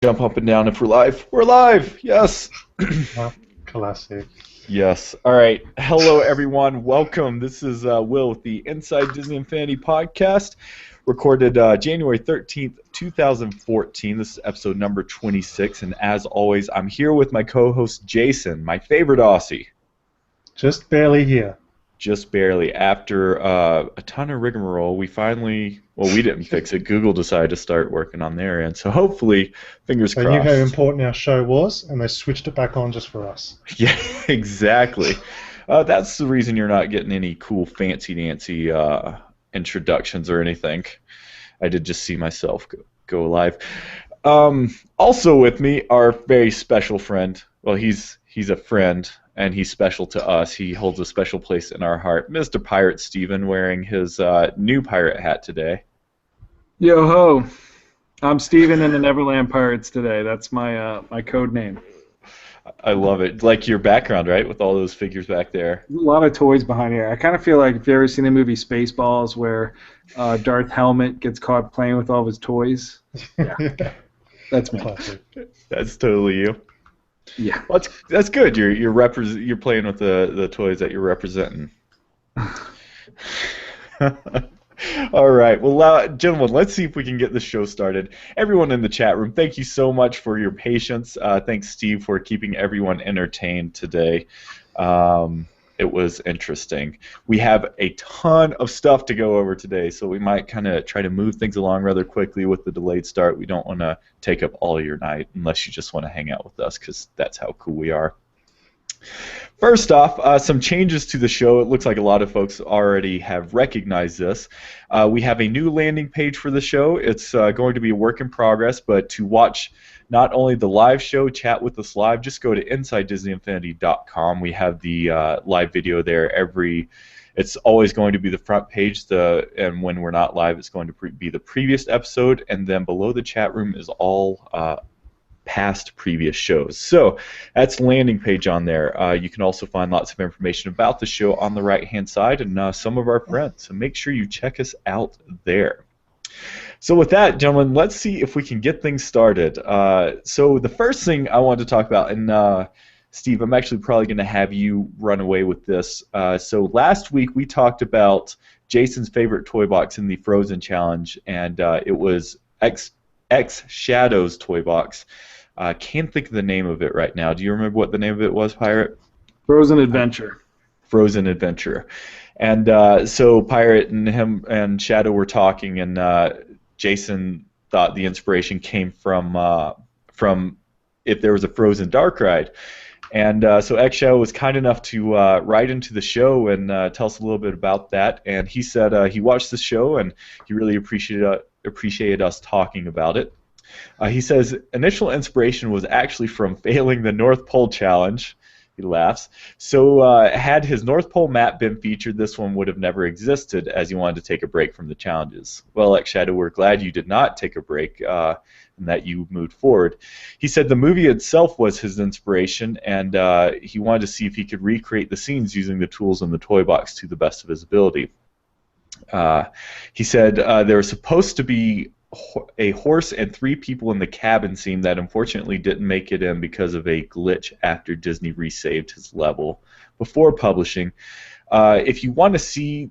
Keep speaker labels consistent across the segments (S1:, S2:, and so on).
S1: Jump up and down if we're live. We're live! Yes!
S2: Oh, classic.
S1: Yes. All right. Hello, everyone. Welcome. This is Will with the Inside Disney Infinity podcast, recorded January 13th, 2014. This is episode number 26. And as always, I'm here with my co host, Jason, my favorite Aussie.
S2: Just barely here.
S1: Just barely. After a ton of rigmarole, we didn't fix it. Google decided to start working on their end. So hopefully, fingers
S2: They
S1: crossed.
S2: knew how important our show was, and they switched it back on just for us.
S1: Yeah, exactly. That's the reason you're not getting any cool fancy-dancy introductions or anything. I did just see myself go live. Also with me, our very special friend. Well, he's a friend, and he's special to us. He holds a special place in our heart. Mr. Pirate Steven, wearing his new pirate hat today.
S3: Yo ho! I'm Steven in the Neverland Pirates today. That's my code name.
S1: I love it. Like your background, right? With all those figures back there.
S3: A lot of toys behind here. I kind of feel like if you've ever seen the movie Spaceballs where Darth Helmet gets caught playing with all of his toys. Yeah, that's me.
S2: Classic.
S1: That's totally you.
S3: Yeah.
S1: Well, that's good. You're playing with the toys that you're representing. All right. Well, gentlemen, let's see if we can get the show started. Everyone in the chat room, thank you so much for your patience. Thanks, Steve, for keeping everyone entertained today. It was interesting. We have a ton of stuff to go over today, so we might kind of try to move things along rather quickly with the delayed start. We don't want to take up all of your night unless you just want to hang out with us, because that's how cool we are. First off, some changes to the show. It looks like a lot of folks already have recognized this. We have a new landing page for the show. It's going to be a work in progress, but to watch not only the live show, chat with us live, just go to InsideDisneyInfinity.com. We have the live video there it's always going to be the front page, and when we're not live, it's going to be the previous episode, and then below the chat room is all past previous shows. So that's the landing page on there. You can also find lots of information about the show on the right-hand side and some of our friends. So make sure you check us out there. So with that, gentlemen, let's see if we can get things started. So the first thing I wanted to talk about, and Steve, I'm actually probably going to have you run away with this. So last week we talked about Jason's favorite toy box in the Frozen Challenge, and it was X Shadow's toy box. I can't think of the name of it right now. Do you remember what the name of it was, Pirate?
S3: Frozen Adventure.
S1: Frozen Adventure. And so Pirate and him and Shadow were talking, and Jason thought the inspiration came from if there was a Frozen Dark Ride. And so X Shadow was kind enough to write into the show and tell us a little bit about that. And he said he watched the show and he really appreciated us talking about it. He says initial inspiration was actually from failing the North Pole Challenge. He laughs. So had his North Pole map been featured, this one would have never existed, as he wanted to take a break from the challenges. Well, X Shadow, we're glad you did not take a break and that you moved forward. He said the movie itself was his inspiration, and he wanted to see if he could recreate the scenes using the tools in the toy box to the best of his ability. He said there was supposed to be a horse and 3 people in the cabin scene that unfortunately didn't make it in because of a glitch after Disney resaved his level before publishing. If you want to see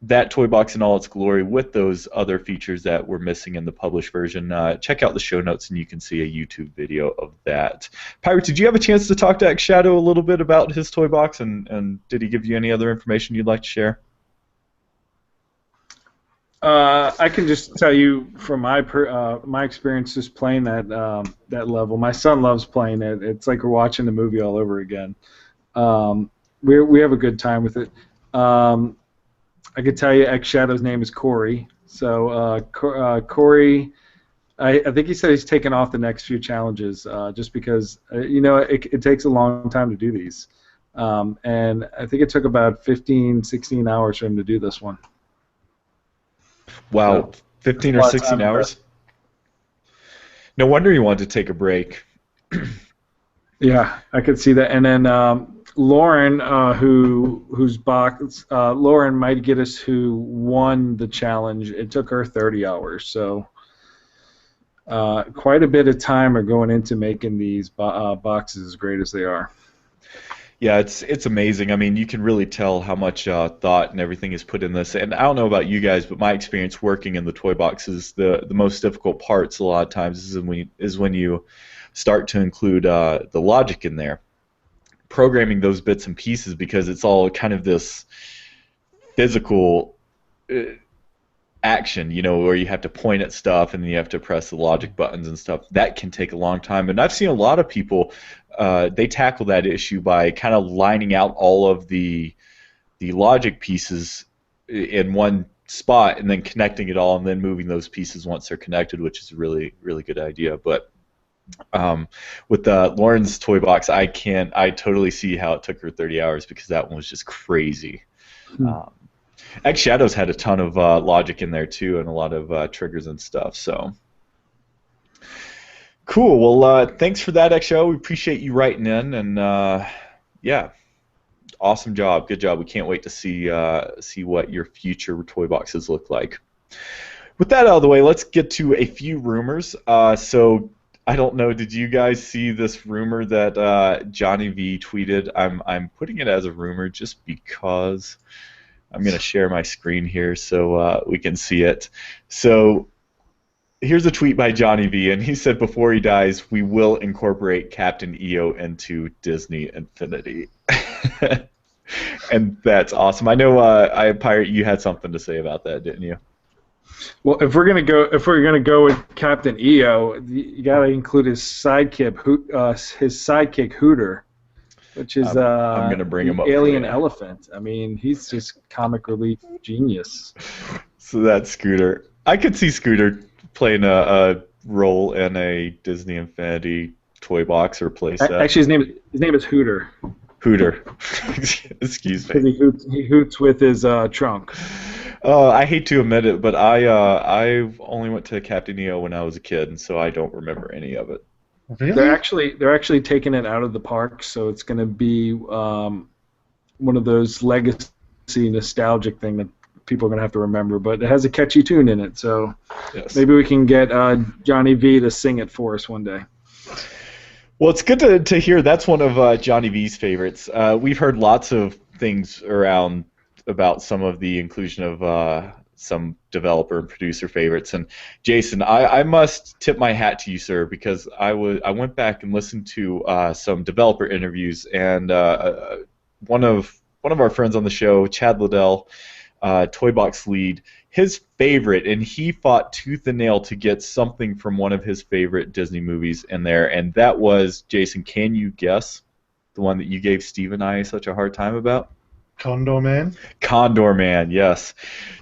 S1: that toy box in all its glory with those other features that were missing in the published version, check out the show notes and you can see a YouTube video of that. Pirate, did you have a chance to talk to X Shadow a little bit about his toy box, and did he give you any other information you'd like to share?
S3: I can just tell you from my experience just playing that level. My son loves playing it. It's like we're watching the movie all over again. We have a good time with it. I could tell you X Shadow's name is Corey. So Corey, I think he said he's taken off the next few challenges just because it takes a long time to do these. And I think it took about 15, 16 hours for him to do this one.
S1: Wow, 15 or 16 hours? No wonder you wanted to take a break.
S3: Yeah, I could see that. And then Lauren, whose box, Lauren might get us who won the challenge. It took her 30 hours. So quite a bit of time are going into making these boxes as great as they are.
S1: Yeah, it's amazing. I mean, you can really tell how much thought and everything is put in this. And I don't know about you guys, but my experience working in the toy boxes, the most difficult parts a lot of times is when you start to include the logic in there, programming those bits and pieces, because it's all kind of this physical action, where you have to point at stuff and then you have to press the logic buttons and stuff. That can take a long time. And I've seen a lot of people, they tackle that issue by kind of lining out all of the logic pieces in one spot and then connecting it all and then moving those pieces once they're connected, which is a really, really good idea. But with Lauren's toy box, I totally see how it took her 30 hours because that one was just crazy. X Shadows had a ton of logic in there too, and a lot of triggers and stuff. So cool. Well, thanks for that, X Shadow. We appreciate you writing in, and yeah, awesome job. Good job. We can't wait to see what your future toy boxes look like. With that out of the way, let's get to a few rumors. So I don't know. Did you guys see this rumor that Johnny V tweeted? I'm putting it as a rumor just because. I'm going to share my screen here so we can see it. So here's a tweet by Johnny V, and he said before he dies, we will incorporate Captain EO into Disney Infinity. And that's awesome. I know, Pirate, you had something to say about that, didn't you?
S3: Well, if we're gonna go with Captain EO, you got to include his sidekick Hooter. Which is
S1: I'm gonna bring him up
S3: alien elephant. I mean, he's just comic relief genius.
S1: So that's Scooter. I could see Scooter playing a role in a Disney Infinity toy box or playset.
S3: Actually, his name is Hooter.
S1: Hooter. Excuse me.
S3: Because he hoots with his trunk.
S1: I hate to admit it, but I only went to Captain EO when I was a kid, and so I don't remember any of it.
S2: Really?
S3: They're actually taking it out of the park, so it's going to be one of those legacy nostalgic thing that people are going to have to remember. But it has a catchy tune in it, so yes. Maybe we can get Johnny V to sing it for us one day.
S1: Well, it's good to hear that's one of Johnny V's favorites. We've heard lots of things around about some of the inclusion of some developer and producer favorites. And Jason, I must tip my hat to you, sir, because I went back and listened to some developer interviews, and one of our friends on the show, Chad Liddell, Toy Box lead, his favorite, and he fought tooth and nail to get something from one of his favorite Disney movies in there, and that was, Jason, can you guess the one that you gave Steve and I such a hard time about?
S2: Condor Man?
S1: Condor Man, yes.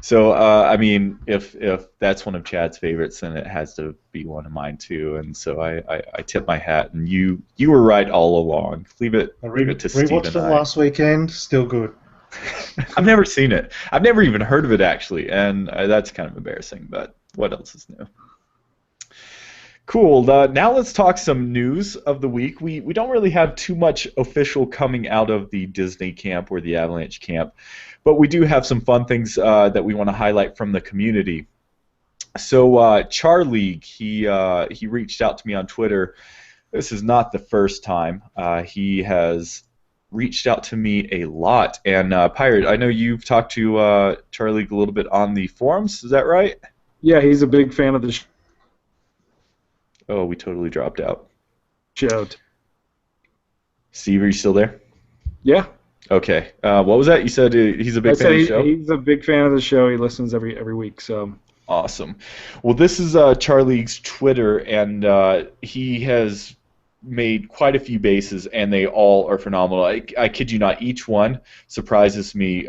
S1: So, I mean, if that's one of Chad's favorites, then it has to be one of mine too. And so I tip my hat, and you were right all along. Leave it to Steve and I.
S2: Rewatched it last weekend, still good.
S1: I've never seen it. I've never even heard of it, actually, and that's kind of embarrassing, but what else is new? Cool. Now let's talk some news of the week. We don't really have too much official coming out of the Disney camp or the Avalanche camp, but we do have some fun things that we want to highlight from the community. So Charleague, he reached out to me on Twitter. This is not the first time. He has reached out to me a lot. And Pirate, I know you've talked to Charleague a little bit on the forums. Is that right?
S3: Yeah, he's a big fan of the show.
S1: Oh, we totally dropped out.
S3: Showed.
S1: Steve, are you still there?
S3: Yeah.
S1: Okay. What was that? You said he's a big fan of the show?
S3: He's a big fan of the show. He listens every week. So.
S1: Awesome. Well, this is Charleague's Twitter, and he has made quite a few bases, and they all are phenomenal. I kid you not, each one surprises me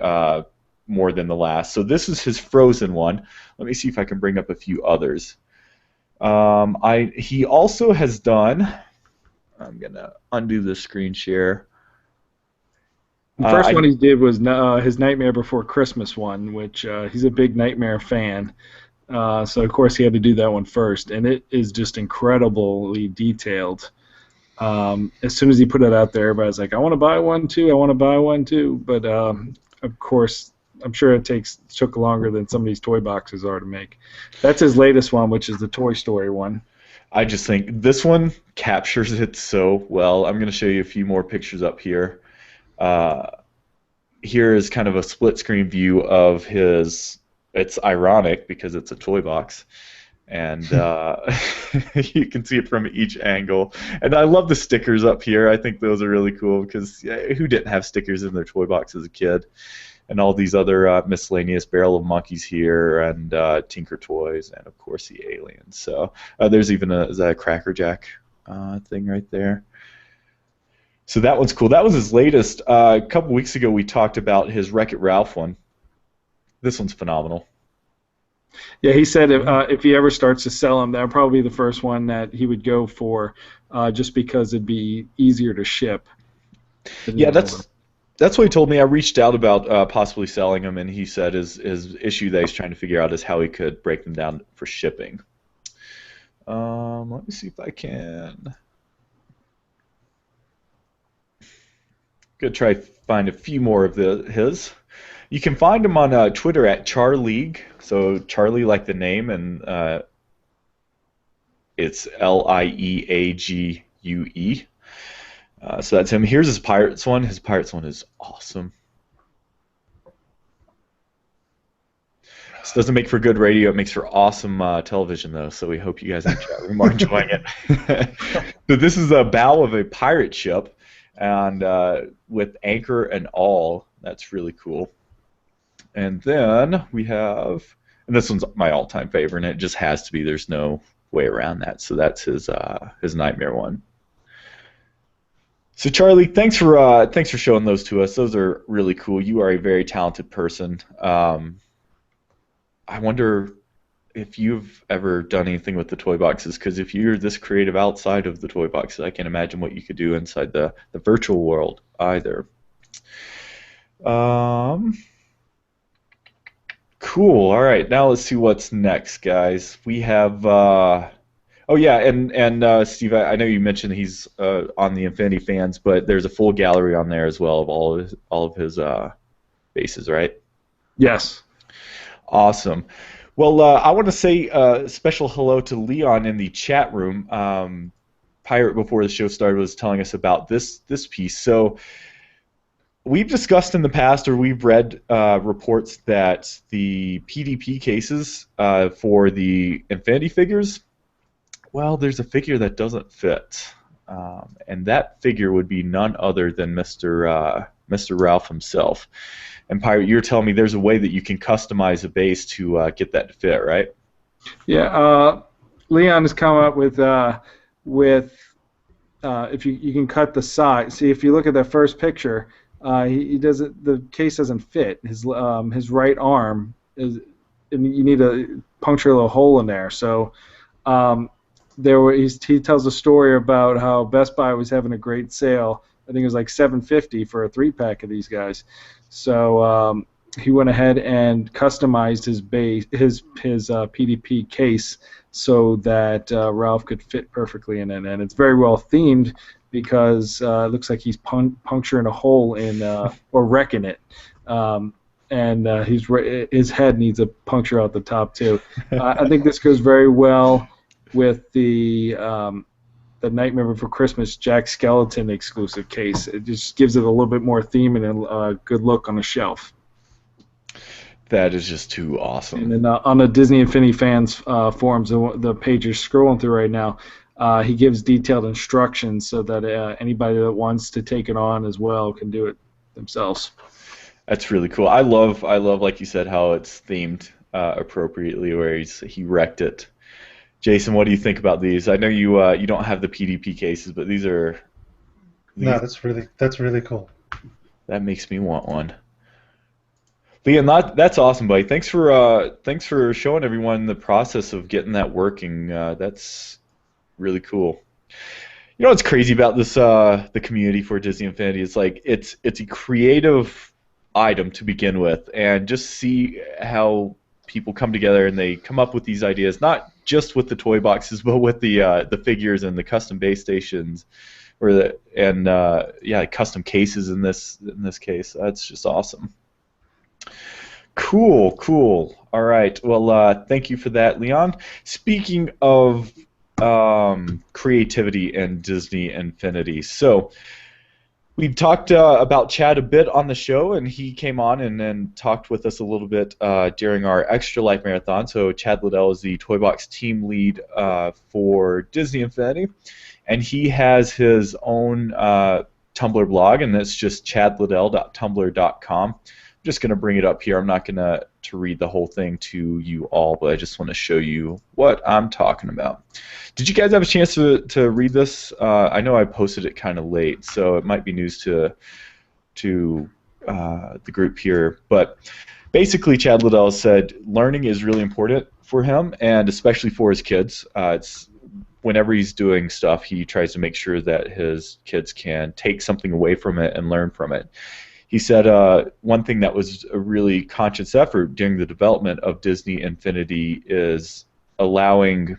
S1: more than the last. So this is his Frozen one. Let me see if I can bring up a few others. He also has done. I'm gonna undo the screen share.
S3: The first one he did was his Nightmare Before Christmas one, which he's a big Nightmare fan. So of course he had to do that one first, and it is just incredibly detailed. As soon as he put it out there, everybody's like, "I want to buy one too. I want to buy one too." But of course, I'm sure it took longer than some of these toy boxes are to make. That's his latest one, which is the Toy Story one.
S1: I just think this one captures it so well. I'm going to show you a few more pictures up here. Uh, Here is kind of a split screen view of his. It's ironic because it's a toy box, and you can see it from each angle. And I love the stickers up here. I think those are really cool because who didn't have stickers in their toy box as a kid? And all these other miscellaneous Barrel of Monkeys here, and Tinker Toys, and of course the aliens. So there's even is that a Cracker Jack thing right there. So that one's cool. That was his latest. A couple weeks ago we talked about his Wreck-It Ralph one. This one's phenomenal.
S3: Yeah, he said if he ever starts to sell them, that would probably be the first one that he would go for, just because it'd be easier to ship.
S1: Yeah, that's what he told me. I reached out about possibly selling them, and he said his issue that he's trying to figure out is how he could break them down for shipping. Let me see if I can. Gonna try find a few more of his. You can find him on Twitter at Charleague. So Charlie like the name, and it's Lieague. So that's him. Here's his Pirates one. His Pirates one is awesome. This doesn't make for good radio. It makes for awesome television, though. So we hope you guys in the chat room are enjoying it. So this is a bow of a pirate ship, and with anchor and all. That's really cool. And then we have, and this one's my all-time favorite, and it just has to be. There's no way around that. So that's his Nightmare one. So Charlie, thanks for showing those to us. Those are really cool. You are a very talented person. I wonder if you've ever done anything with the toy boxes, because if you're this creative outside of the toy boxes, I can't imagine what you could do inside the virtual world either. Cool. All right, now let's see what's next, guys. We have. Oh yeah, and Steve, I know you mentioned he's on the Infinity Fans, but there's a full gallery on there as well of all of his bases, right?
S3: Yes.
S1: Awesome. Well, I want to say a special hello to Leon in the chat room. Pirate, before the show started, was telling us about this piece. So we've discussed in the past, or we've read reports that the PDP cases for the Infinity figures, well, there's a figure that doesn't fit, and that figure would be none other than Mr. Ralph himself. And Pirate, you're telling me there's a way that you can customize a base to get that to fit, right?
S3: Yeah, Leon has come up with if you can cut the side. See, if you look at that first picture, he doesn't. The case doesn't fit. His right arm is. And you need to puncture a little hole in there. So. He tells a story about how Best Buy was having a great sale. I think it was like $750 for a 3-pack of these guys. So he went ahead and customized his PDP case so that Ralph could fit perfectly in it, and it's very well themed because it looks like he's puncturing a hole in or wrecking it. And his head needs a puncture out the top too. I think this goes very well with the Nightmare Before Christmas Jack Skellington exclusive case. It just gives it a little bit more theme and a good look on the shelf.
S1: That is just too awesome.
S3: And then on the Disney Infinity Fans forums, the page you're scrolling through right now, he gives detailed instructions so that anybody that wants to take it on as well can do it themselves.
S1: That's really cool. I love, like you said, how it's themed appropriately, where he wrecked it. Jason, what do you think about these? I know you don't have the PDP cases, but these are.
S2: No, that's really cool.
S1: That makes me want one. Leon, that's awesome, buddy. Thanks for showing everyone the process of getting that working. That's really cool. You know what's crazy about this the community for Disney Infinity? It's like it's a creative item to begin with, and just see how people come together and they come up with these ideas, not just with the toy boxes, but with the figures and the custom base stations, custom cases in this case. That's just awesome. Cool. All right. Well, thank you for that, Leon. Speaking of creativity in Disney Infinity. So we talked about Chad a bit on the show, and he came on and then talked with us a little bit during our Extra Life Marathon. So Chad Liddell is the Toy Box team lead for Disney Infinity, and he has his own Tumblr blog, and that's just chadliddell.tumblr.com. I'm just going to bring it up here. I'm not going to read the whole thing to you all, but I just want to show you what I'm talking about. Did you guys have a chance to read this? I know I posted it kind of late, so it might be news to the group here. But basically, Chad Liddell said learning is really important for him, and especially for his kids. It's whenever he's doing stuff, he tries to make sure that his kids can take something away from it and learn from it. He said one thing that was a really conscious effort during the development of Disney Infinity is allowing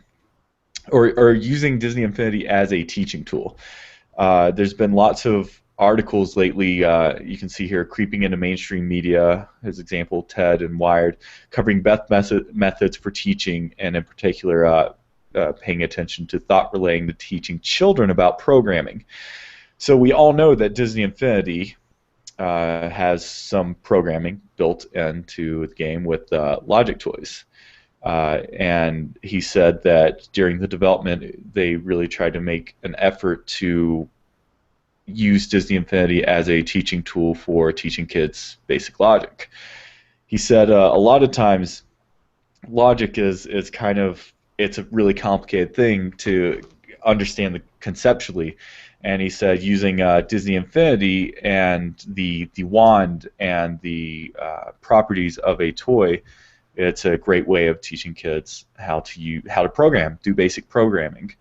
S1: or using Disney Infinity as a teaching tool. There's been lots of articles lately, you can see here, creeping into mainstream media, as example, TED and Wired, covering best methods for teaching, and in particular paying attention to thought relaying to teaching children about programming. So we all know that Disney Infinity has some programming built into the game with Logic Toys. And he said that during the development, they really tried to make an effort to use Disney Infinity as a teaching tool for teaching kids basic logic. He said a lot of times logic is kind of, it's a really complicated thing to understand conceptually. And he said using Disney Infinity and the wand and the properties of a toy, it's a great way of teaching kids how to program, do basic programming.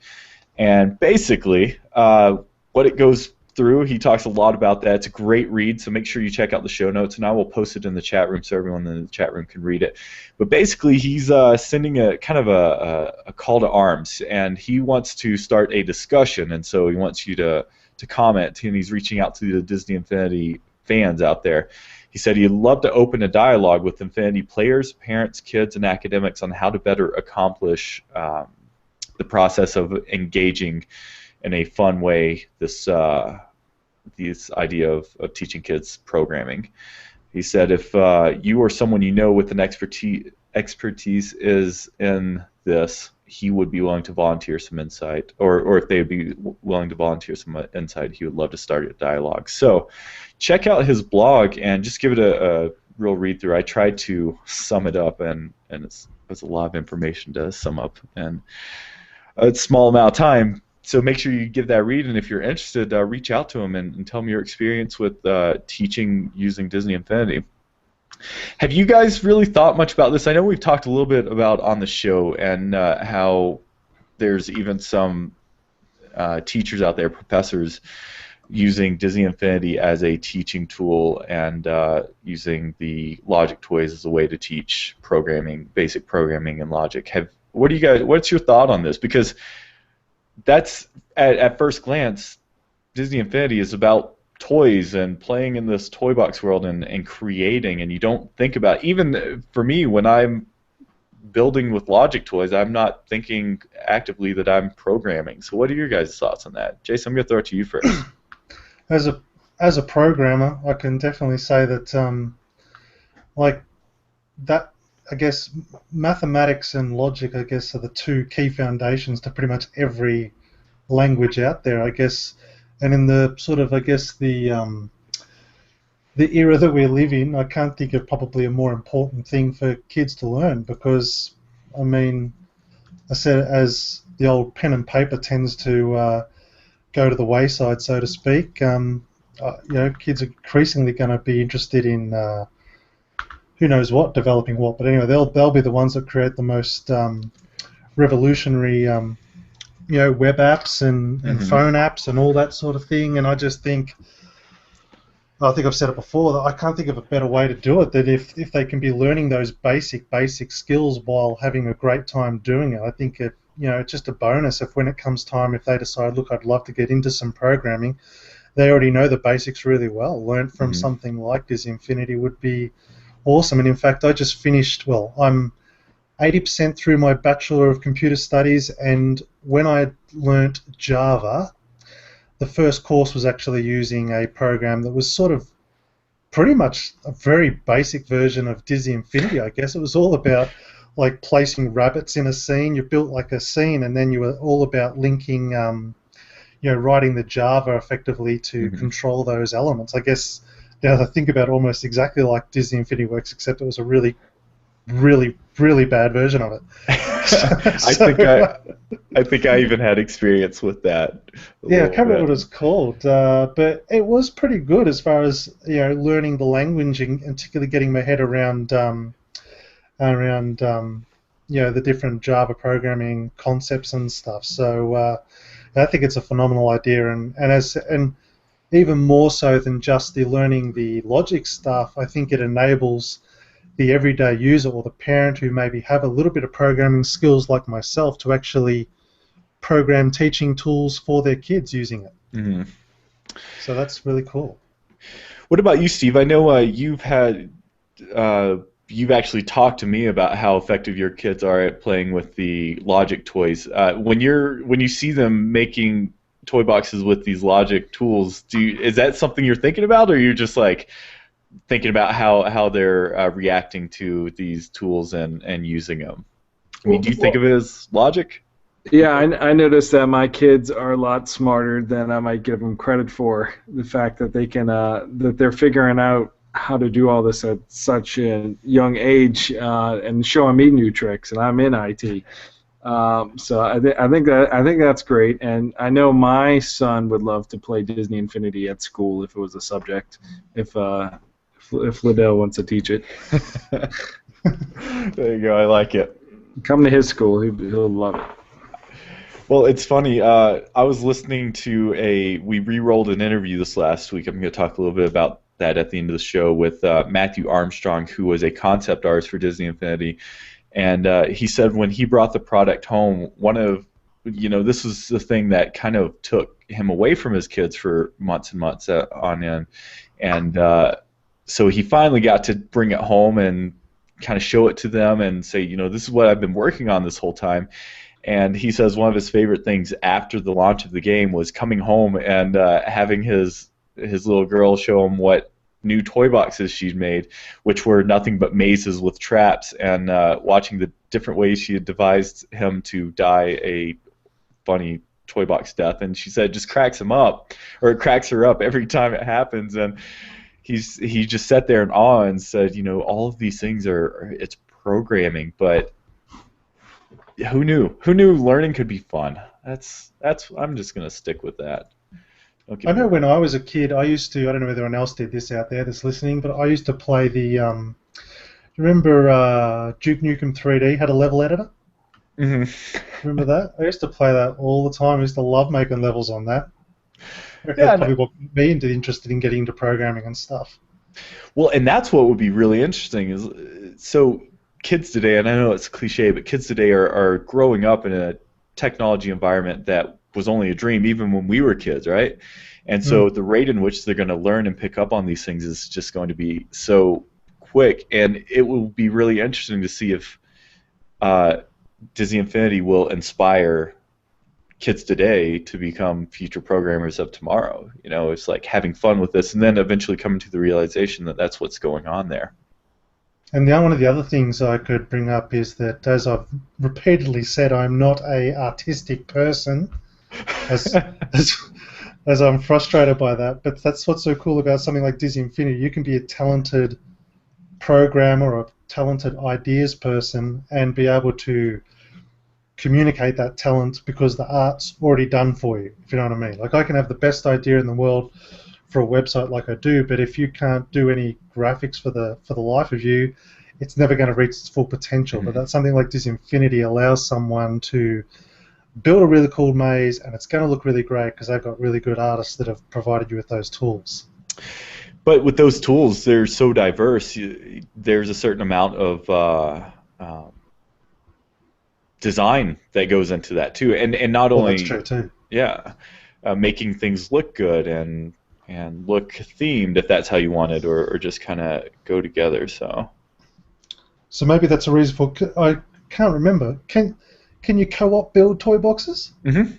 S1: And basically, what it goes through, he talks a lot about that. It's a great read, so make sure you check out the show notes, and I will post it in the chat room so everyone in the chat room can read it. But basically, he's sending a kind of a call to arms, and he wants to start a discussion, and so he wants you to comment, and he's reaching out to the Disney Infinity fans out there. He said he'd love to open a dialogue with Infinity players, parents, kids, and academics on how to better accomplish the process of engaging in a fun way this idea of teaching kids programming. He said if you or someone you know with an expertise is in this, he would be willing to volunteer some insight, or if they would be willing to volunteer some insight, he would love to start a dialogue. So check out his blog and just give it a real read through. I tried to sum it up, and it's a lot of information to sum up in a small amount of time. So make sure you give that a read, and if you're interested, reach out to him and tell him your experience with teaching using Disney Infinity. Have you guys really thought much about this? I know we've talked a little bit about on the show, and how there's even some teachers out there, professors, using Disney Infinity as a teaching tool and using the Logic Toys as a way to teach programming, basic programming and logic. What's your thought on this? Because that's at first glance, Disney Infinity is about toys and playing in this toy box world and creating, and you don't think about, even for me when I'm building with Logic Toys, I'm not thinking actively that I'm programming. So what are your guys' thoughts on that? Jason, I'm going to throw it to you first.
S2: As a programmer, I can definitely say that like that, I guess mathematics and logic, I guess, are the two key foundations to pretty much every language out there, I guess. And in the sort of, I guess, the era that we live in, I can't think of probably a more important thing for kids to learn, because, I mean, I said, as the old pen and paper tends to go to the wayside, so to speak, you know, kids are increasingly going to be interested in who knows what, developing what. But anyway, they'll be the ones that create the most revolutionary you know, web apps and phone apps and all that sort of thing. And I just think, I think I've said it before, that I can't think of a better way to do it, that if they can be learning those basic skills while having a great time doing it, I think it, you know, it's just a bonus if when it comes time, if they decide, look, I'd love to get into some programming, they already know the basics really well. Learn from something like Disney Infinity would be awesome. And in fact, I just finished, well, I'm 80% through my Bachelor of Computer Studies, and when I learnt Java, the first course was actually using a program that was sort of pretty much a very basic version of Disney Infinity, I guess. It was all about like placing rabbits in a scene. You built like a scene, and then you were all about linking, writing the Java effectively to control those elements. I guess now I think about it, almost exactly like Disney Infinity works, except it was a really, really, really bad version of it.
S1: I think I even had experience with that.
S2: Yeah, I can't remember what it's called, but it was pretty good as far as learning the language and particularly getting my head around the different Java programming concepts and stuff. So I think it's a phenomenal idea, and even more so than just the learning the logic stuff, I think it enables the everyday user or the parent who maybe have a little bit of programming skills like myself to actually program teaching tools for their kids using it.
S1: Mm-hmm.
S2: So that's really cool.
S1: What about you, Steve? I know you've actually talked to me about how effective your kids are at playing with the Logic toys. When you see them making toy boxes with these Logic tools, is that something you're thinking about, or you're just like thinking about how they're reacting to these tools and using them? I mean, do you think of it as Logic?
S3: Yeah, I noticed that my kids are a lot smarter than I might give them credit for. The fact that they can that they're figuring out how to do all this at such a young age and showing me new tricks, and I'm in IT. So I think that's great, and I know my son would love to play Disney Infinity at school if it was a subject. If Liddell wants to teach it.
S1: There you go. I like it.
S3: Come to his school. He'll love it.
S1: Well, it's funny. I was listening to we re-rolled an interview this last week. I'm going to talk a little bit about that at the end of the show with Matthew Armstrong, who was a concept artist for Disney Infinity. And he said when he brought the product home, this was the thing that kind of took him away from his kids for months and months on end. And so he finally got to bring it home and kind of show it to them and say, this is what I've been working on this whole time. And he says one of his favorite things after the launch of the game was coming home and having his little girl show him what new toy boxes she'd made, which were nothing but mazes with traps, and watching the different ways she had devised him to die a funny toy box death. And she said it just cracks him up, or it cracks her up every time it happens. And he just sat there in awe and said, all of these things it's programming, but who knew learning could be fun? I'm just gonna stick with that.
S2: Okay. I know when I was a kid, I used to, I don't know if anyone else did this out there that's listening, but I used to play you remember Duke Nukem 3D had a level editor? Mm-hmm. Remember that? I used to play that all the time. I used to love making levels on that. That's probably what got me interested in getting into programming and stuff.
S1: Well, and that's what would be really interesting is, so kids today, and I know it's a cliche, but kids today are growing up in a technology environment that was only a dream even when we were kids, right? And so the rate in which they're going to learn and pick up on these things is just going to be so quick, and it will be really interesting to see if Disney Infinity will inspire kids today to become future programmers of tomorrow. It's like having fun with this and then eventually coming to the realization that that's what's going on there.
S2: And one of the other things I could bring up is that, as I've repeatedly said, I'm not an artistic person, as I'm frustrated by that. But that's what's so cool about something like Disney Infinity. You can be a talented programmer or a talented ideas person and be able to communicate that talent because the art's already done for you, if you know what I mean. Like, I can have the best idea in the world for a website like I do, but if you can't do any graphics for the life of you, it's never going to reach its full potential. But that's something like Disney Infinity allows someone to build a really cool maze, and it's going to look really great because they've got really good artists that have provided you with those tools.
S1: But with those tools, they're so diverse. There's a certain amount of design that goes into that too, and not only
S2: that's true too.
S1: Yeah, making things look good and look themed if that's how you want it, or just kind of go together. So
S2: maybe that's a reason for can't remember. Can you co-op build toy boxes?
S1: Mm-hmm.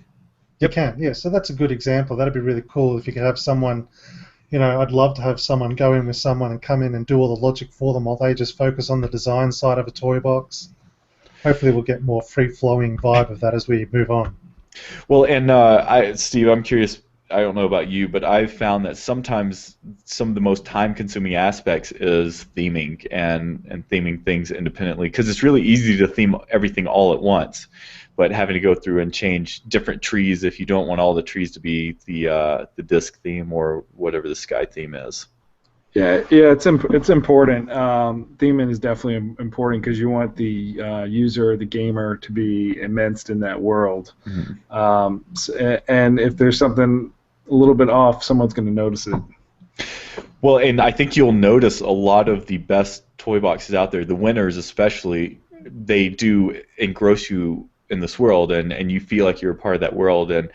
S2: You can, yeah. So that's a good example. That'd be really cool if you could have someone. I'd love to have someone go in with someone and come in and do all the logic for them while they just focus on the design side of a toy box. Hopefully we'll get more free-flowing vibe of that as we move on.
S1: Well, and Steve, I'm curious, I don't know about you, but I've found that sometimes some of the most time-consuming aspects is theming and theming things independently, because it's really easy to theme everything all at once. But having to go through and change different trees if you don't want all the trees to be the disc theme or whatever the sky theme is.
S3: Yeah, it's important. Theming is definitely important because you want the user, the gamer, to be immersed in that world. Mm-hmm. And if there's something a little bit off, someone's going to notice it.
S1: Well, and I think you'll notice a lot of the best toy boxes out there, the winners especially, they do engross you in this world, and you feel like you're a part of that world. And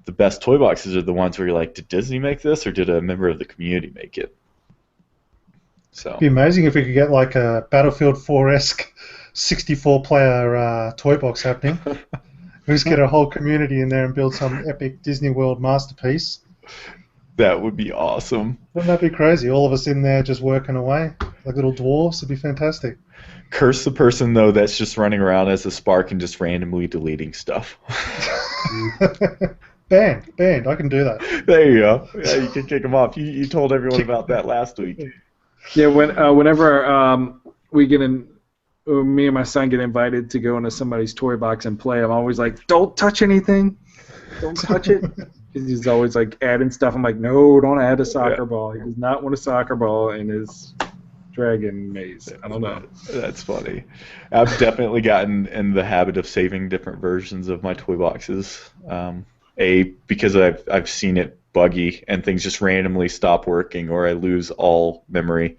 S1: the best toy boxes are the ones where you're like, did Disney make this, or did a member of the community make it? So
S2: it'd be amazing if we could get like a Battlefield 4-esque 64-player toy box happening. We just get a whole community in there and build some epic Disney World masterpiece.
S1: That would be awesome.
S2: Wouldn't that be crazy? All of us in there just working away like little dwarves. It'd be fantastic.
S1: Curse the person, though, that's just running around as a spark and just randomly deleting stuff.
S2: Banned. I can do that.
S1: There you go. Yeah, you can kick them off. You told everyone about that last week.
S3: Yeah, whenever we get in, me and my son get invited to go into somebody's toy box and play, I'm always like, don't touch anything. Don't touch it. He's always like adding stuff. I'm like, no, don't add a soccer ball. He does not want a soccer ball in his dragon maze. I don't know.
S1: That's funny. I've definitely gotten in the habit of saving different versions of my toy boxes. Because I've seen it buggy and things just randomly stop working, or I lose all memory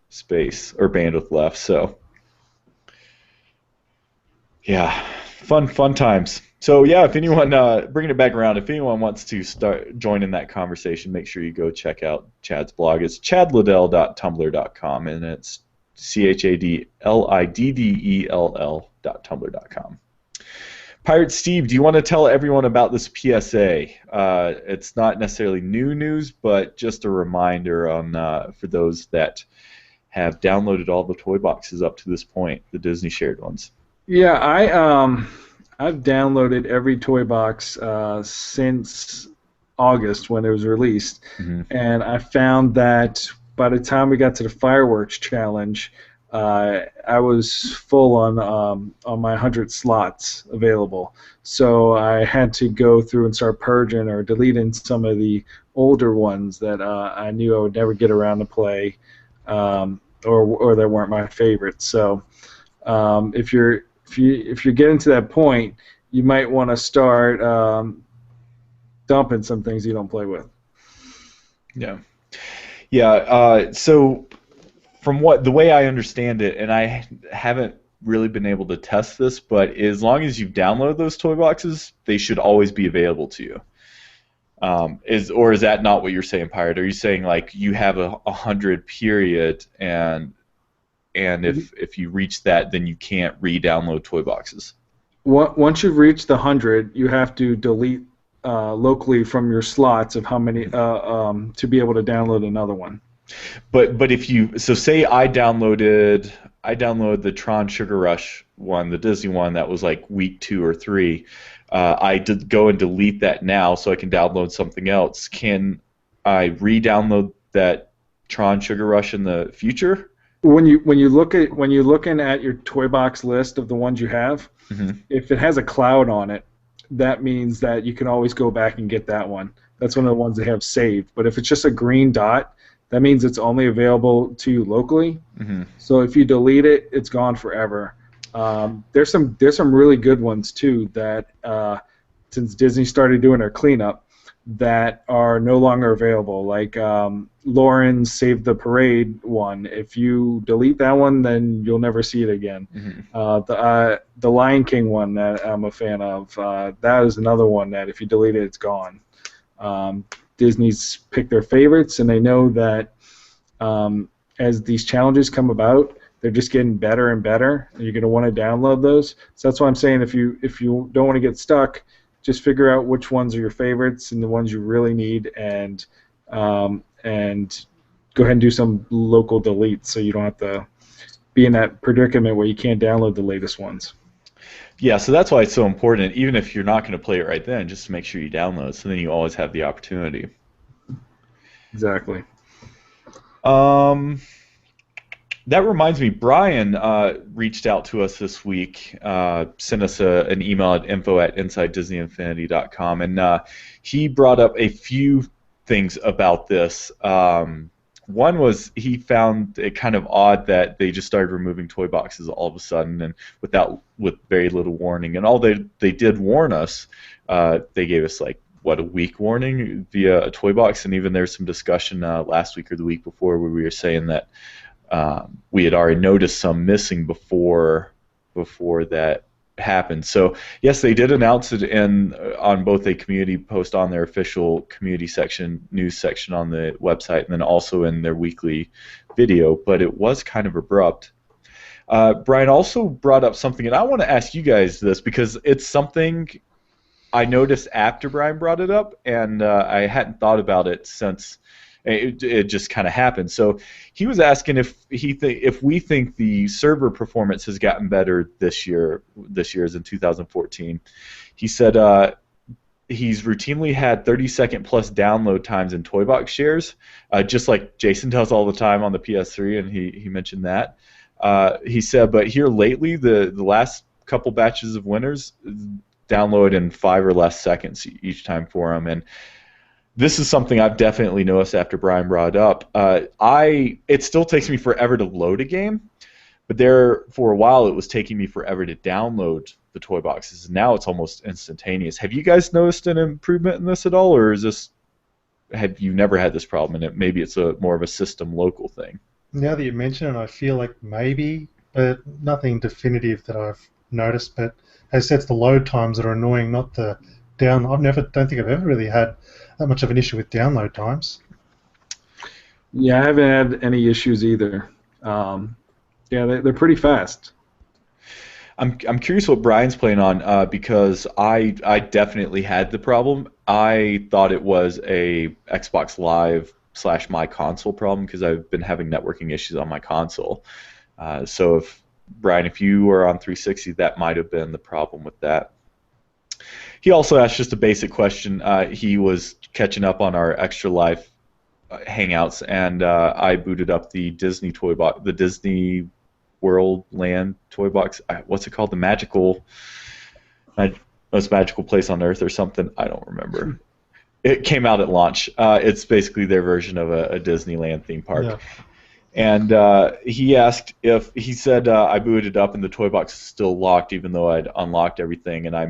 S1: space or bandwidth left. So yeah, fun times. So yeah, if anyone bringing it back around, if anyone wants to start joining that conversation, make sure you go check out Chad's blog. It's chadliddell.tumblr.com, and it's chadliddell.tumblr.com. Pirate Steve, do you want to tell everyone about this PSA? It's not necessarily new news, but just a reminder on for those that have downloaded all the toy boxes up to this point, the Disney shared ones.
S3: Yeah, I've downloaded every toy box since August when it was released, and I found that by the time we got to the fireworks challenge, I was full on my 100 slots available. So I had to go through and start purging or deleting some of the older ones that I knew I would never get around to play, or that weren't my favorites. So if you're getting to that point, you might want to start dumping some things you don't play with.
S1: Yeah. So from the way I understand it, and I haven't really been able to test this, but as long as you download those toy boxes, they should always be available to you. Is that not what you're saying, Pirate? Are you saying like you have a 100 period, and if you reach that, then you can't re-download toy boxes?
S3: Once you've reached the 100, you have to delete locally from your slots of how many to be able to download another one.
S1: But if you say I downloaded the Tron Sugar Rush one, the Disney one that was like week 2 or 3. I did go and delete that now so I can download something else. Can I re-download that Tron Sugar Rush in the future?
S3: When you're looking at your toy box list of the ones you have, if it has a cloud on it, that means that you can always go back and get that one. That's one of the ones they have saved. But if it's just a green dot, that means it's only available to you locally. So if you delete it, it's gone forever. There's some really good ones too that since Disney started doing their cleanup, that are no longer available. Like Lauren's Save the Parade one. If you delete that one, then you'll never see it again. The Lion King one that I'm a fan of, that is another one that if you delete it, it's gone. Disney's picked their favorites, and they know that as these challenges come about, they're just getting better and better. And you're going to want to download those. So that's why I'm saying if you don't want to get stuck, just figure out which ones are your favorites and the ones you really need, and go ahead and do some local deletes so you don't have to be in that predicament where you can't download the latest ones.
S1: Yeah, so that's why it's so important, even if you're not going to play it right then, just to make sure you download, so then you always have the opportunity.
S3: Exactly.
S1: That reminds me, Brian reached out to us this week, sent us an email at info@InsideDisneyInfinity.com, and he brought up a few things about this. One was he found it kind of odd that they just started removing toy boxes all of a sudden and with very little warning. And all they did warn us, they gave us like a week warning via a toy box, and even there's some discussion last week or the week before where we were saying that we had already noticed some missing before that happened. So yes, they did announce it on both a community post on their official community section, news section on the website, and then also in their weekly video, but it was kind of abrupt. Brian also brought up something, and I want to ask you guys this because it's something I noticed after Brian brought it up, and I hadn't thought about it since it just kind of happened. So he was asking if we think the server performance has gotten better this year as in 2014. He said he's routinely had 30-second plus download times in toy box shares, just like Jason does all the time on the PS3, and he mentioned that. He said, but here lately, the last couple batches of winners download in 5 or less seconds each time for him, and this is something I've definitely noticed after Brian brought it up. It still takes me forever to load a game, but there for a while it was taking me forever to download the toy boxes. Now it's almost instantaneous. Have you guys noticed an improvement in this at all, or have you never had this problem and maybe it's more of a system local thing?
S2: Now that you mention it, I feel like maybe, but nothing definitive that I've noticed. But as I said, it's the load times that are annoying, not the down. Don't think I've ever really had that much of an issue with download times.
S3: Yeah, I haven't had any issues either. Yeah, they're pretty fast.
S1: I'm curious what Brian's playing on because I definitely had the problem. I thought it was a Xbox Live / my console problem because I've been having networking issues on my console. So Brian, if you were on 360, that might have been the problem with that. He also asked just a basic question. He was catching up on our Extra Life hangouts, and I booted up the Disney toy box, the Disney World Land toy box. What's it called? The most magical place on earth or something. I don't remember. It came out at launch. It's basically their version of a Disneyland theme park. Yeah. And he said I booted it up and the toy box is still locked even though I'd unlocked everything, and I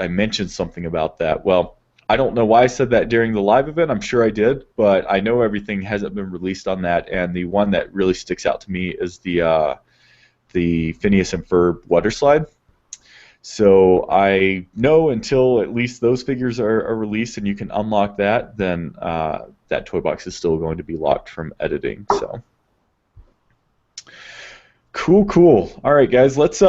S1: mentioned something about that. Well, I don't know why I said that during the live event. I'm sure I did, but I know everything hasn't been released on that, and the one that really sticks out to me is the Phineas and Ferb water slide. So I know until at least those figures are released and you can unlock that, then that toy box is still going to be locked from editing. So cool. All right, guys, let's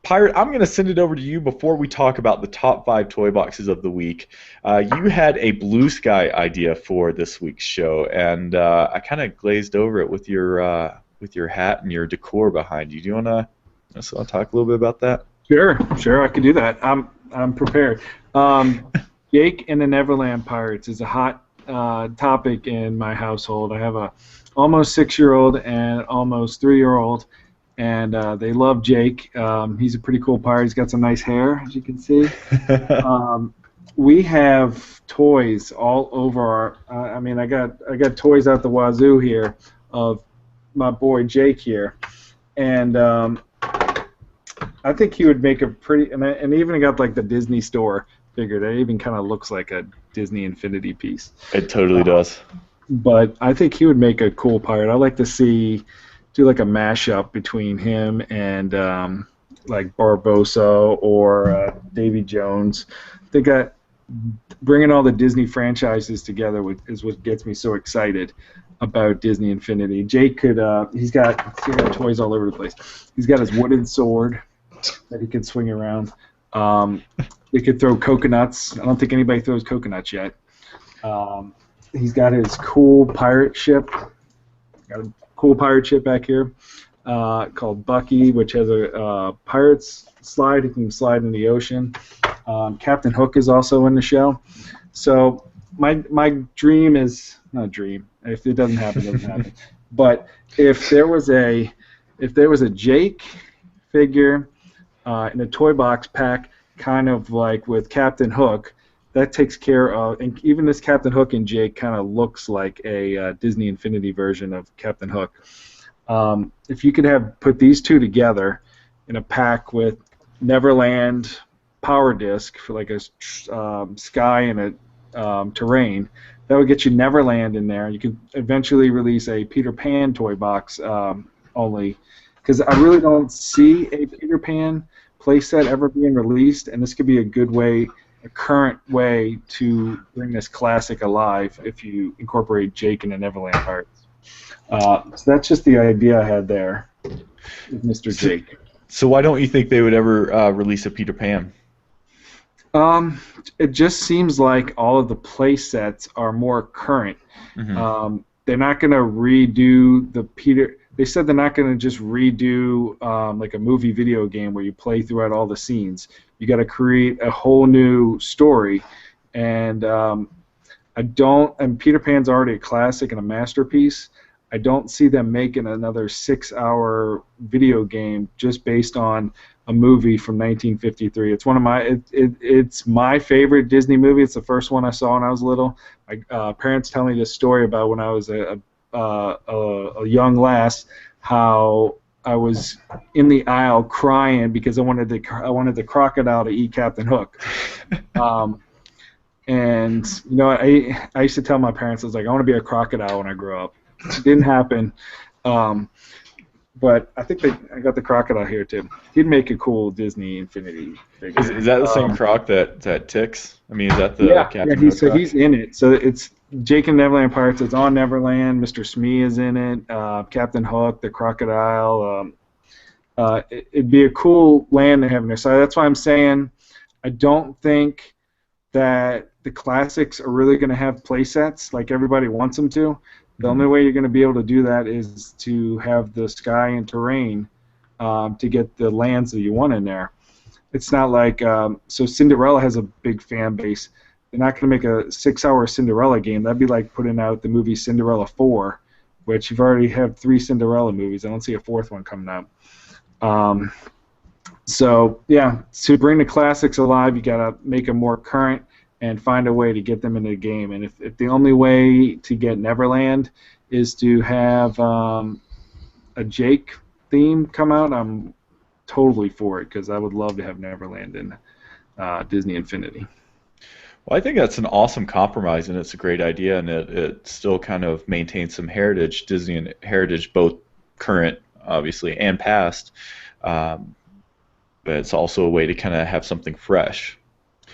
S1: Pirate, I'm going to send it over to you before we talk about the top 5 toy boxes of the week. You had a Blue Sky idea for this week's show, and I kind of glazed over it with your hat and your decor behind you. Do you want to talk a little bit about that?
S3: Sure, I can do that. I'm prepared. Jake and the Neverland Pirates is a hot topic in my household. I have a almost 6-year-old and almost 3-year-old. And they love Jake. He's a pretty cool pirate. He's got some nice hair, as you can see. We have toys all over our. I got toys out the wazoo here of my boy Jake here, and I think he would make a pretty. And even got like the Disney Store figure. That even kind of looks like a Disney Infinity piece.
S1: It totally does.
S3: But I think he would make a cool pirate. I like to do like a mashup between him and like Barbossa or Davy Jones. They got bringing all the Disney franchises together is what gets me so excited about Disney Infinity. Jake could, he's got toys all over the place. He's got his wooden sword that he can swing around. He could throw coconuts. I don't think anybody throws coconuts yet. He's got his cool pirate ship. Got a cool pirate ship back here called Bucky, which has a pirate's slide. He can slide in the ocean. Captain Hook is also in the show. So my dream is not a dream. If it doesn't happen, it doesn't happen. But if there was a Jake figure in a toy box pack, kind of like with Captain Hook, that takes care of, and even this Captain Hook and Jake kind of looks like a Disney Infinity version of Captain Hook. If you could put these two together in a pack with Neverland Power Disc for like a sky and a terrain, that would get you Neverland in there. You could eventually release a Peter Pan toy box only, because I really don't see a Peter Pan playset ever being released, and this could be a good way, a current way to bring this classic alive if you incorporate Jake and the Neverland Pirates. So that's just the idea I had there with Mr. Jake.
S1: So why don't you think they would ever release a Peter Pan?
S3: It just seems like all of the play sets are more current.
S1: Mm-hmm.
S3: They're not going to redo the Peter. They said they're not going to just redo like a movie video game where you play throughout all the scenes. You got to create a whole new story, and And Peter Pan's already a classic and a masterpiece. I don't see them making another 6-hour video game just based on a movie from 1953. It's one of it's my favorite Disney movie. It's the first one I saw when I was little. My parents tell me this story about when I was a young lass, how I was in the aisle crying because I wanted the crocodile to eat Captain Hook. And you know, I used to tell my parents, I was like, I want to be a crocodile when I grow up. It didn't happen. But I think I got the crocodile here too. He'd make a cool Disney Infinity figure.
S1: Is that the same croc that ticks? I mean, is that the Captain Hook
S3: so
S1: croc?
S3: he's in it. So it's Jake and Neverland Pirates. It's on Neverland. Mr. Smee is in it. Captain Hook, the crocodile. It'd be a cool land to have in there. So that's why I'm saying I don't think that the classics are really going to have play sets like everybody wants them to. The only way you're going to be able to do that is to have the sky and terrain to get the lands that you want in there. It's not like so Cinderella has a big fan base. They're not going to make a 6-hour Cinderella game. That'd be like putting out the movie Cinderella 4, which you've already had 3 Cinderella movies. I don't see a 4th one coming out. So yeah, to bring the classics alive, you got to make them more current and find a way to get them into the game. And if the only way to get Neverland is to have a Jake theme come out, I'm totally for it, because I would love to have Neverland in Disney Infinity.
S1: Well, I think that's an awesome compromise, and it's a great idea, and it still kind of maintains some heritage, Disney and heritage, both current, obviously, and past. But it's also a way to kind of have something fresh.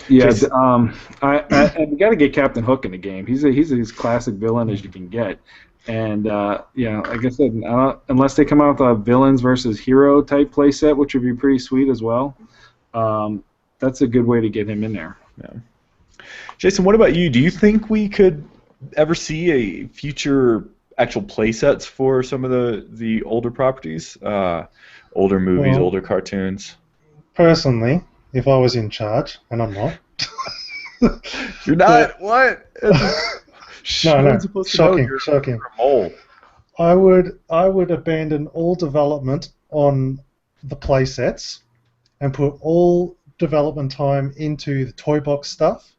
S3: Yeah, we got to get Captain Hook in the game. He's as classic villain as you can get, and yeah, like I said, unless they come out with a villains versus hero type playset, which would be pretty sweet as well. That's a good way to get him in there.
S1: Yeah. Jason, what about you? Do you think we could ever see a future actual playsets for some of the older properties, older movies, older cartoons?
S2: Personally, if I was in charge, and I'm not.
S1: You're not? What?
S2: No. Shocking.
S1: You're a mole.
S2: I would abandon all development on the playsets and put all development time into the toy box stuff,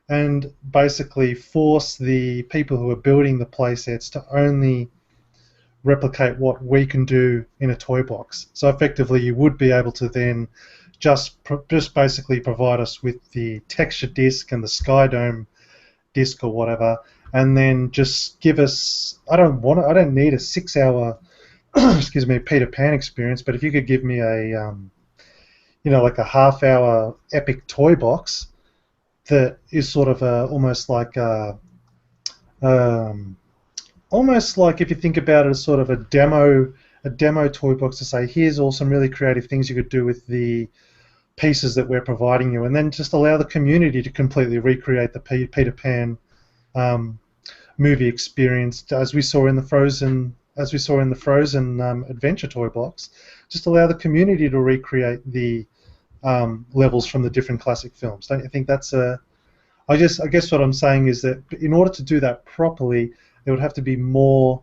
S2: and basically force the people who are building the playsets to only replicate what we can do in a toy box. So effectively, you would be able to then just basically provide us with the texture disc and the Skydome disc or whatever, and then just give us. I don't need a 6-hour, Peter Pan experience. But if you could give me a, like a half-hour epic toy box, that is sort of um, almost like if you think about it as sort of a demo toy box to say, here's all some really creative things you could do with the pieces that we're providing you, and then just allow the community to completely recreate the Peter Pan movie experience as we saw in the Frozen Adventure toy box. Just allow the community to recreate the levels from the different classic films. Don't you think that's a? I guess what I'm saying is that in order to do that properly, there would have to be more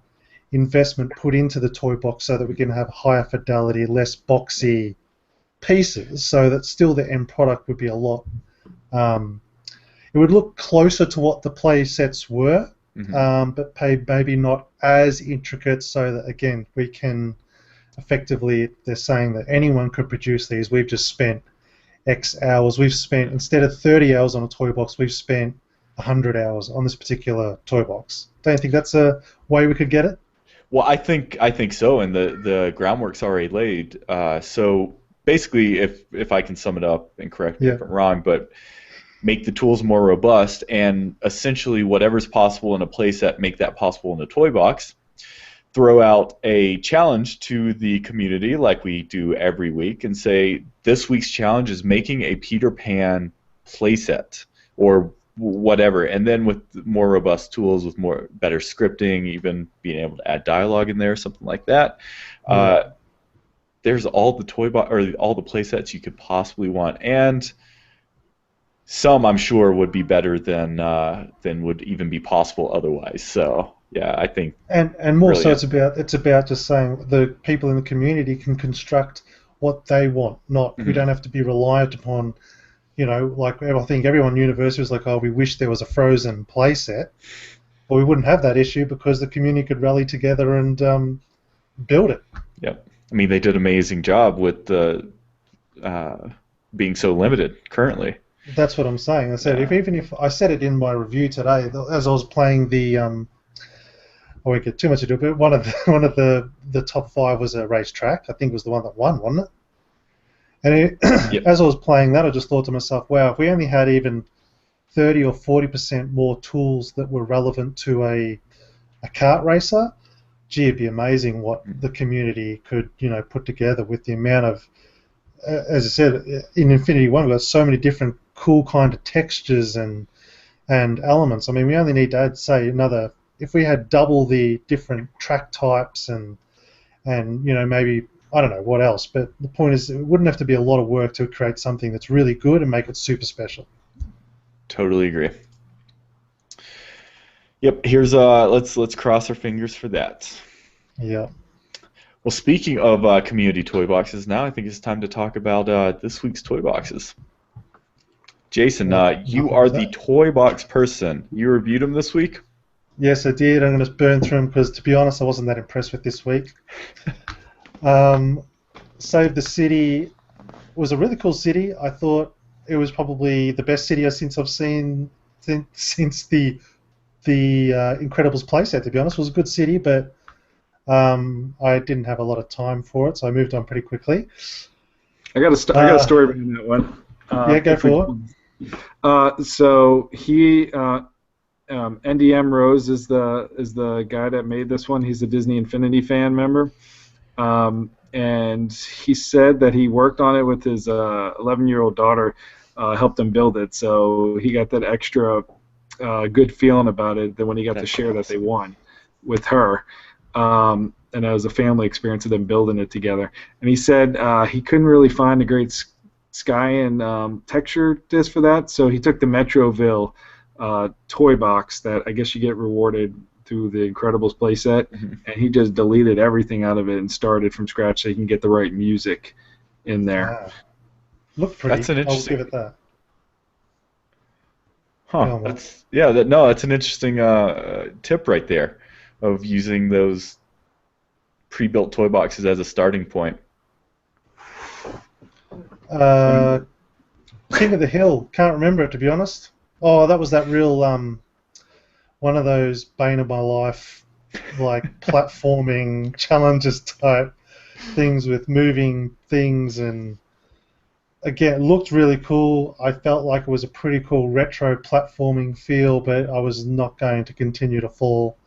S2: investment put into the toy box so that we can have higher fidelity, less boxy pieces, so that still the end product would be a lot. It would look closer to what the play sets were, but maybe not as intricate, so that again we can effectively. They're saying that anyone could produce these. We've just spent X hours. We've spent, instead of 30 hours on a toy box, we've spent 100 hours on this particular toy box. Don't you think that's a way we could get it?
S1: Well, I think so, and the groundwork's already laid. So basically, if I can sum it up, and correct me if I'm wrong, but make the tools more robust, and essentially whatever's possible in a playset, make that possible in a toy box. Throw out a challenge to the community like we do every week and say, this week's challenge is making a Peter Pan playset or whatever, and then with more robust tools, with better scripting, even being able to add dialogue in there, something like that. There's all the all the playsets you could possibly want, and some I'm sure would be better than would even be possible otherwise. So yeah, I think
S2: and more brilliant. So it's about just saying the people in the community can construct what they want. Not we don't have to be reliant upon, like I think everyone in university was like, oh, we wish there was a Frozen playset. Well, we wouldn't have that issue because the community could rally together and build it.
S1: Yep. I mean, they did an amazing job with the being so limited currently.
S2: That's what I'm saying. I said even if I said it in my review today, as I was playing the I won't get too much into it, but one of the top 5 was a racetrack. I think it was the one that won, wasn't it? And as I was playing that, I just thought to myself, wow, if we only had even 30 or 40% more tools that were relevant to a kart racer, gee, it'd be amazing what the community could, put together with the amount of, as I said, in Infinity One, we've got so many different cool kind of textures and elements. I mean, we only need to add, say, if we had double the different track types and maybe, I don't know what else, but the point is it wouldn't have to be a lot of work to create something that's really good and make it super special.
S1: Totally agree. Yep, here's let's cross our fingers for that.
S2: Yeah.
S1: Well, speaking of community toy boxes, now I think it's time to talk about this week's toy boxes. Jason, you are the toy box person. You reviewed them this week?
S2: Yes, I did. I'm going to burn through them because, to be honest, I wasn't that impressed with this week. Save the City was a really cool city. I thought it was probably the best city since I've seen since the Incredibles playset. To be honest, it was a good city, but I didn't have a lot of time for it, so I moved on pretty quickly.
S3: I got a story behind that one.
S2: Yeah, go for
S3: it. So he. NDM Rose is the guy that made this one. He's a Disney Infinity fan member, and he said that he worked on it with his 11-year-old daughter, helped him build it. So he got that extra good feeling about it. That when he got to share that they won with her, and it was a family experience of them building it together. And he said he couldn't really find a great sky and texture disc for that, so he took the Metroville toy box that I guess you get rewarded through the Incredibles playset, and he just deleted everything out of it and started from scratch so he can get the right music in there.
S2: Look pretty.
S1: That's an interesting.
S2: I'll give it that.
S1: Huh. That's an interesting tip right there of using those pre-built toy boxes as a starting point.
S2: King of the Hill. Can't remember it, to be honest. Oh, that was that real one of those bane of my life, like platforming challenges type things with moving things and again, it looked really cool. I felt like it was a pretty cool retro platforming feel, but I was not going to continue to fall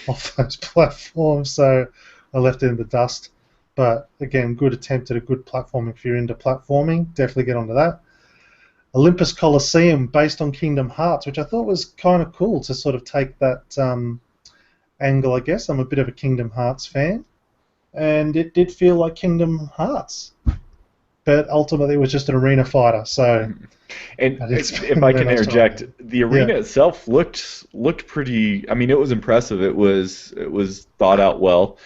S2: off those platforms, so I left it in the dust. But again, good attempt at a good platform. If you're into platforming, definitely get onto that. Olympus Coliseum, based on Kingdom Hearts, which I thought was kind of cool to sort of take that angle, I guess. I'm a bit of a Kingdom Hearts fan, and it did feel like Kingdom Hearts, but ultimately it was just an arena fighter. So,
S1: and if I can interject, the arena itself looked pretty. I mean, it was impressive. It was thought out well.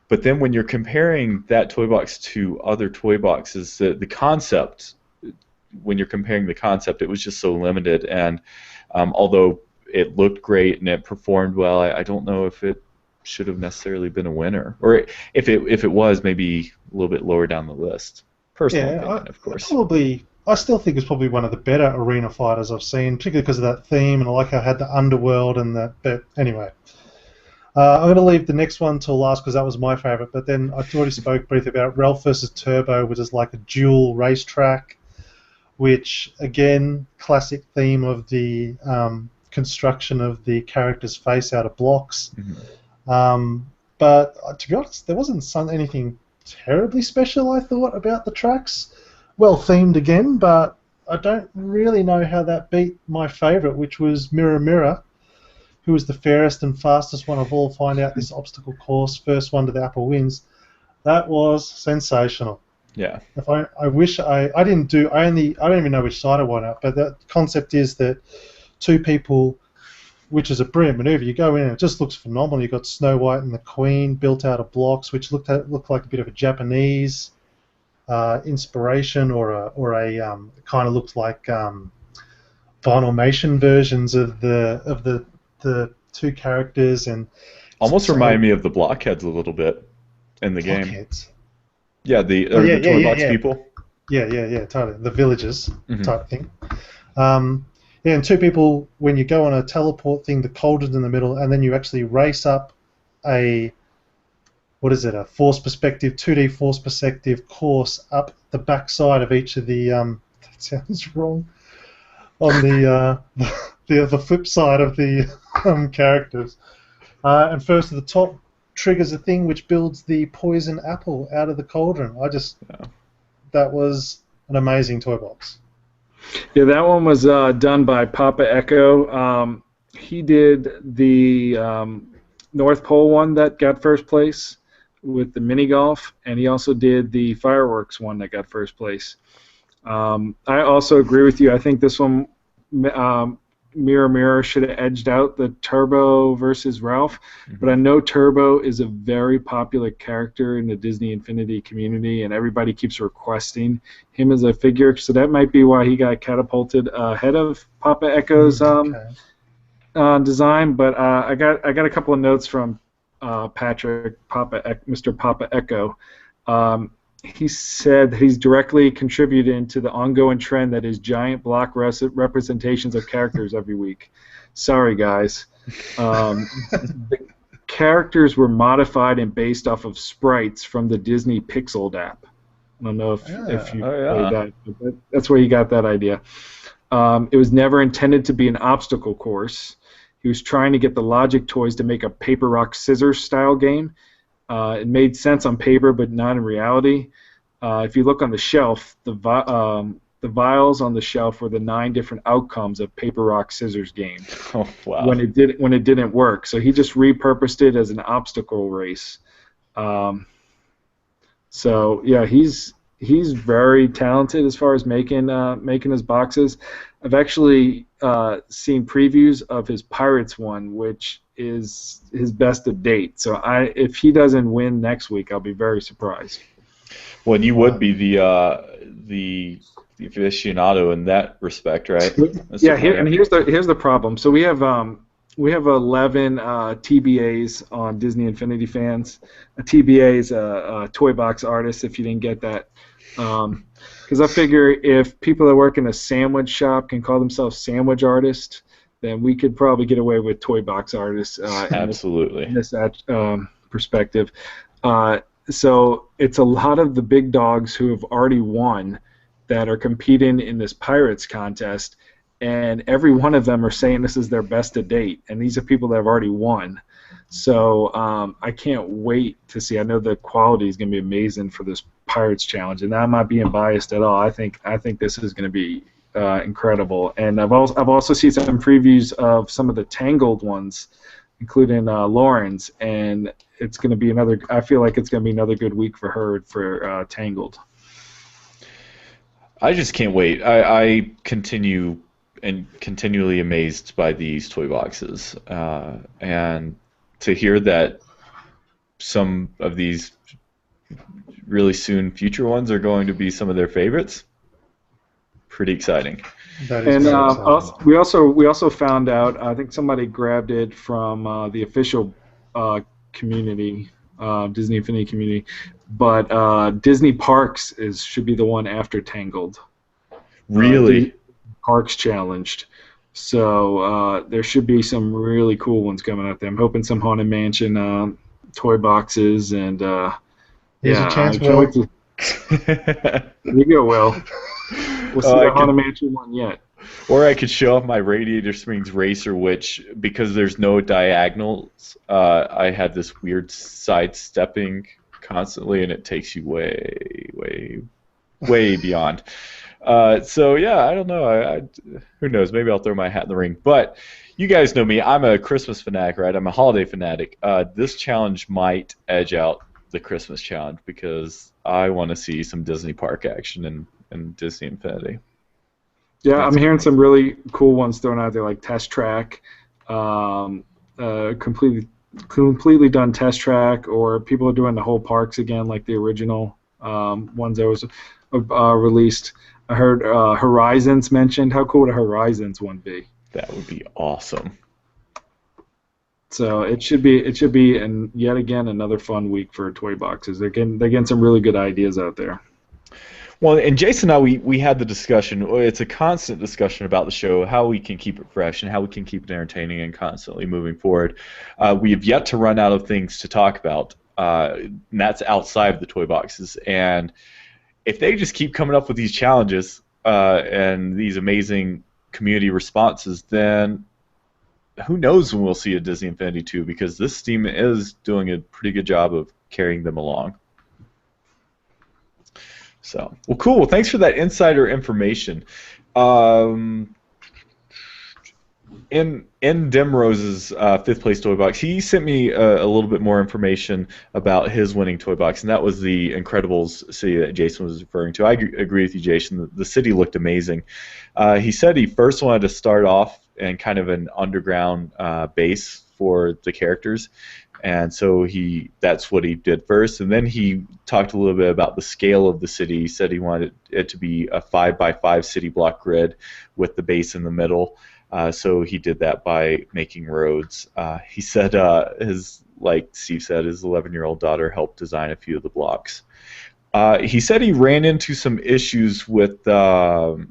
S1: But then when you're comparing that toy box to other toy boxes, the concept, when you're comparing the concept, it was just so limited. And although it looked great and it performed well, I don't know if it should have necessarily been a winner, or if it was, maybe a little bit lower down the list. Personal opinion, of course.
S2: I still think it's probably one of the better arena fighters I've seen, particularly because of that theme, and I like how it had the underworld and that. But anyway. I'm going to leave the next one till last because that was my favourite, but then I already spoke briefly about Ralph vs. Turbo, which is like a dual racetrack, which, again, classic theme of the construction of the character's face out of blocks. Mm-hmm. But to be honest, there wasn't anything terribly special, I thought, about the tracks. Well themed again, but I don't really know how that beat my favourite, which was Mirror Mirror. Who was the fairest and fastest one of all? Find out this obstacle course. First one to the apple wins. That was sensational.
S1: Yeah.
S2: If I wish I didn't do. I don't even know which side I won at. But the concept is that two people, which is a brilliant maneuver. You go in and it just looks phenomenal. You got Snow White and the Queen built out of blocks, which looked like a bit of a Japanese inspiration, or a kind of looked like Vinylmation versions of the two characters, and
S1: almost remind me of the Blockheads a little bit in the
S2: Blockheads.
S1: Game. Yeah, the toy box people.
S2: Yeah, totally. The villagers type thing. And two people, when you go on a teleport thing, the cauldron's in the middle, and then you actually race up a force perspective, 2D force perspective course up the backside of each of the. That sounds wrong. On the flip side of the characters, and first to the top triggers a thing which builds the poison apple out of the cauldron. That was an amazing toy box.
S3: Yeah, that one was done by Papa Echo. He did the North Pole one that got first place with the mini golf, and he also did the fireworks one that got first place. I also agree with you. I think this one, Mirror Mirror, should have edged out the Turbo versus Ralph. Mm-hmm. But I know Turbo is a very popular character in the Disney Infinity community, and everybody keeps requesting him as a figure. So that might be why he got catapulted ahead of Papa Echo's design. But I got a couple of notes from Patrick, Mr. Papa Echo. He said that he's directly contributing to the ongoing trend that is giant block representations of characters every week. Sorry, guys. The characters were modified and based off of sprites from the Disney Pixel app. I don't know if you played that, but that's where he got that idea. It was never intended to be an obstacle course. He was trying to get the Logic toys to make a paper, rock, scissors style game. It made sense on paper, but not in reality. If you look on the shelf, the vials on the shelf were the 9 different outcomes of paper, rock, scissors game.
S1: Oh, wow.
S3: When it didn't work, so he just repurposed it as an obstacle race. So yeah, he's very talented as far as making his boxes. I've actually seen previews of his Pirates one, which is his best to date. So if he doesn't win next week, I'll be very surprised.
S1: Well, and you would be the aficionado in that respect, right?
S3: Yeah. Here's the problem. So we have 11 TBAs on Disney Infinity Fans. A TBA is a toy box artist. If you didn't get that. Because I figure if people that work in a sandwich shop can call themselves sandwich artists, then we could probably get away with toy box artists.
S1: Absolutely.
S3: In this perspective. So it's a lot of the big dogs who have already won that are competing in this Pirates contest, and every one of them are saying this is their best to date, and these are people that have already won. So I can't wait to see. I know the quality is going to be amazing for this Pirates Challenge, and I'm not being biased at all. I think this is going to be incredible. And I've also seen some previews of some of the Tangled ones, including Lauren's, and it's going to be another. I feel like it's going to be another good week for her for Tangled.
S1: I just can't wait. I continue and continually amazed by these toy boxes, and to hear that some of these really soon future ones are going to be some of their favorites. Pretty exciting.
S2: That is
S3: And
S2: very exciting.
S3: we also found out. I think somebody grabbed it from the official community, Disney Infinity community, but Disney Parks should be the one after Tangled.
S1: Really?
S3: Disney Parks Challenged. So there should be some really cool ones coming out there. I'm hoping some Haunted Mansion toy boxes and
S2: Here's
S3: yeah.
S2: a chance,
S3: I can't
S2: Will.
S3: wait to- You go, Will. We'll see the Haunted Mansion one yet.
S1: Or I could show off my Radiator Springs Racer, which, because there's no diagonals, I had this weird sidestepping constantly, and it takes you way, way, way beyond. So, yeah, I don't know. Who knows? Maybe I'll throw my hat in the ring. But you guys know me. I'm a Christmas fanatic, right? I'm a holiday fanatic. This challenge might edge out the Christmas challenge because I want to see some Disney Park action in Disney Infinity.
S3: Yeah, I'm hearing some really cool ones thrown out there, like Test Track, completely done Test Track, or people are doing the whole parks again, like the original ones that was released. I heard Horizons mentioned. How cool would a Horizons one be?
S1: That would be awesome.
S3: So it should be, and yet again another fun week for toy boxes. They're getting some really good ideas out there.
S1: Well, and Jason and I, we had the discussion. It's a constant discussion about the show, how we can keep it fresh and how we can keep it entertaining and constantly moving forward. We have yet to run out of things to talk about, and that's outside of the toy boxes. And if they just keep coming up with these challenges and these amazing community responses, then who knows when we'll see a Disney Infinity 2, because this team is doing a pretty good job of carrying them along. So, well, cool. Well, thanks for that insider information. In Demrose's fifth place toy box, he sent me a little bit more information about his winning toy box, and that was the Incredibles city that Jason was referring to. I agree with you, Jason. The city looked amazing. He said he first wanted to start off in kind of an underground base for the characters, and so that's what he did first. And then he talked a little bit about the scale of the city. He said he wanted it to be a 5x5 city block grid with the base in the middle. So he did that by making roads. He said like Steve said, his 11-year-old daughter helped design a few of the blocks. He said he ran into some issues with the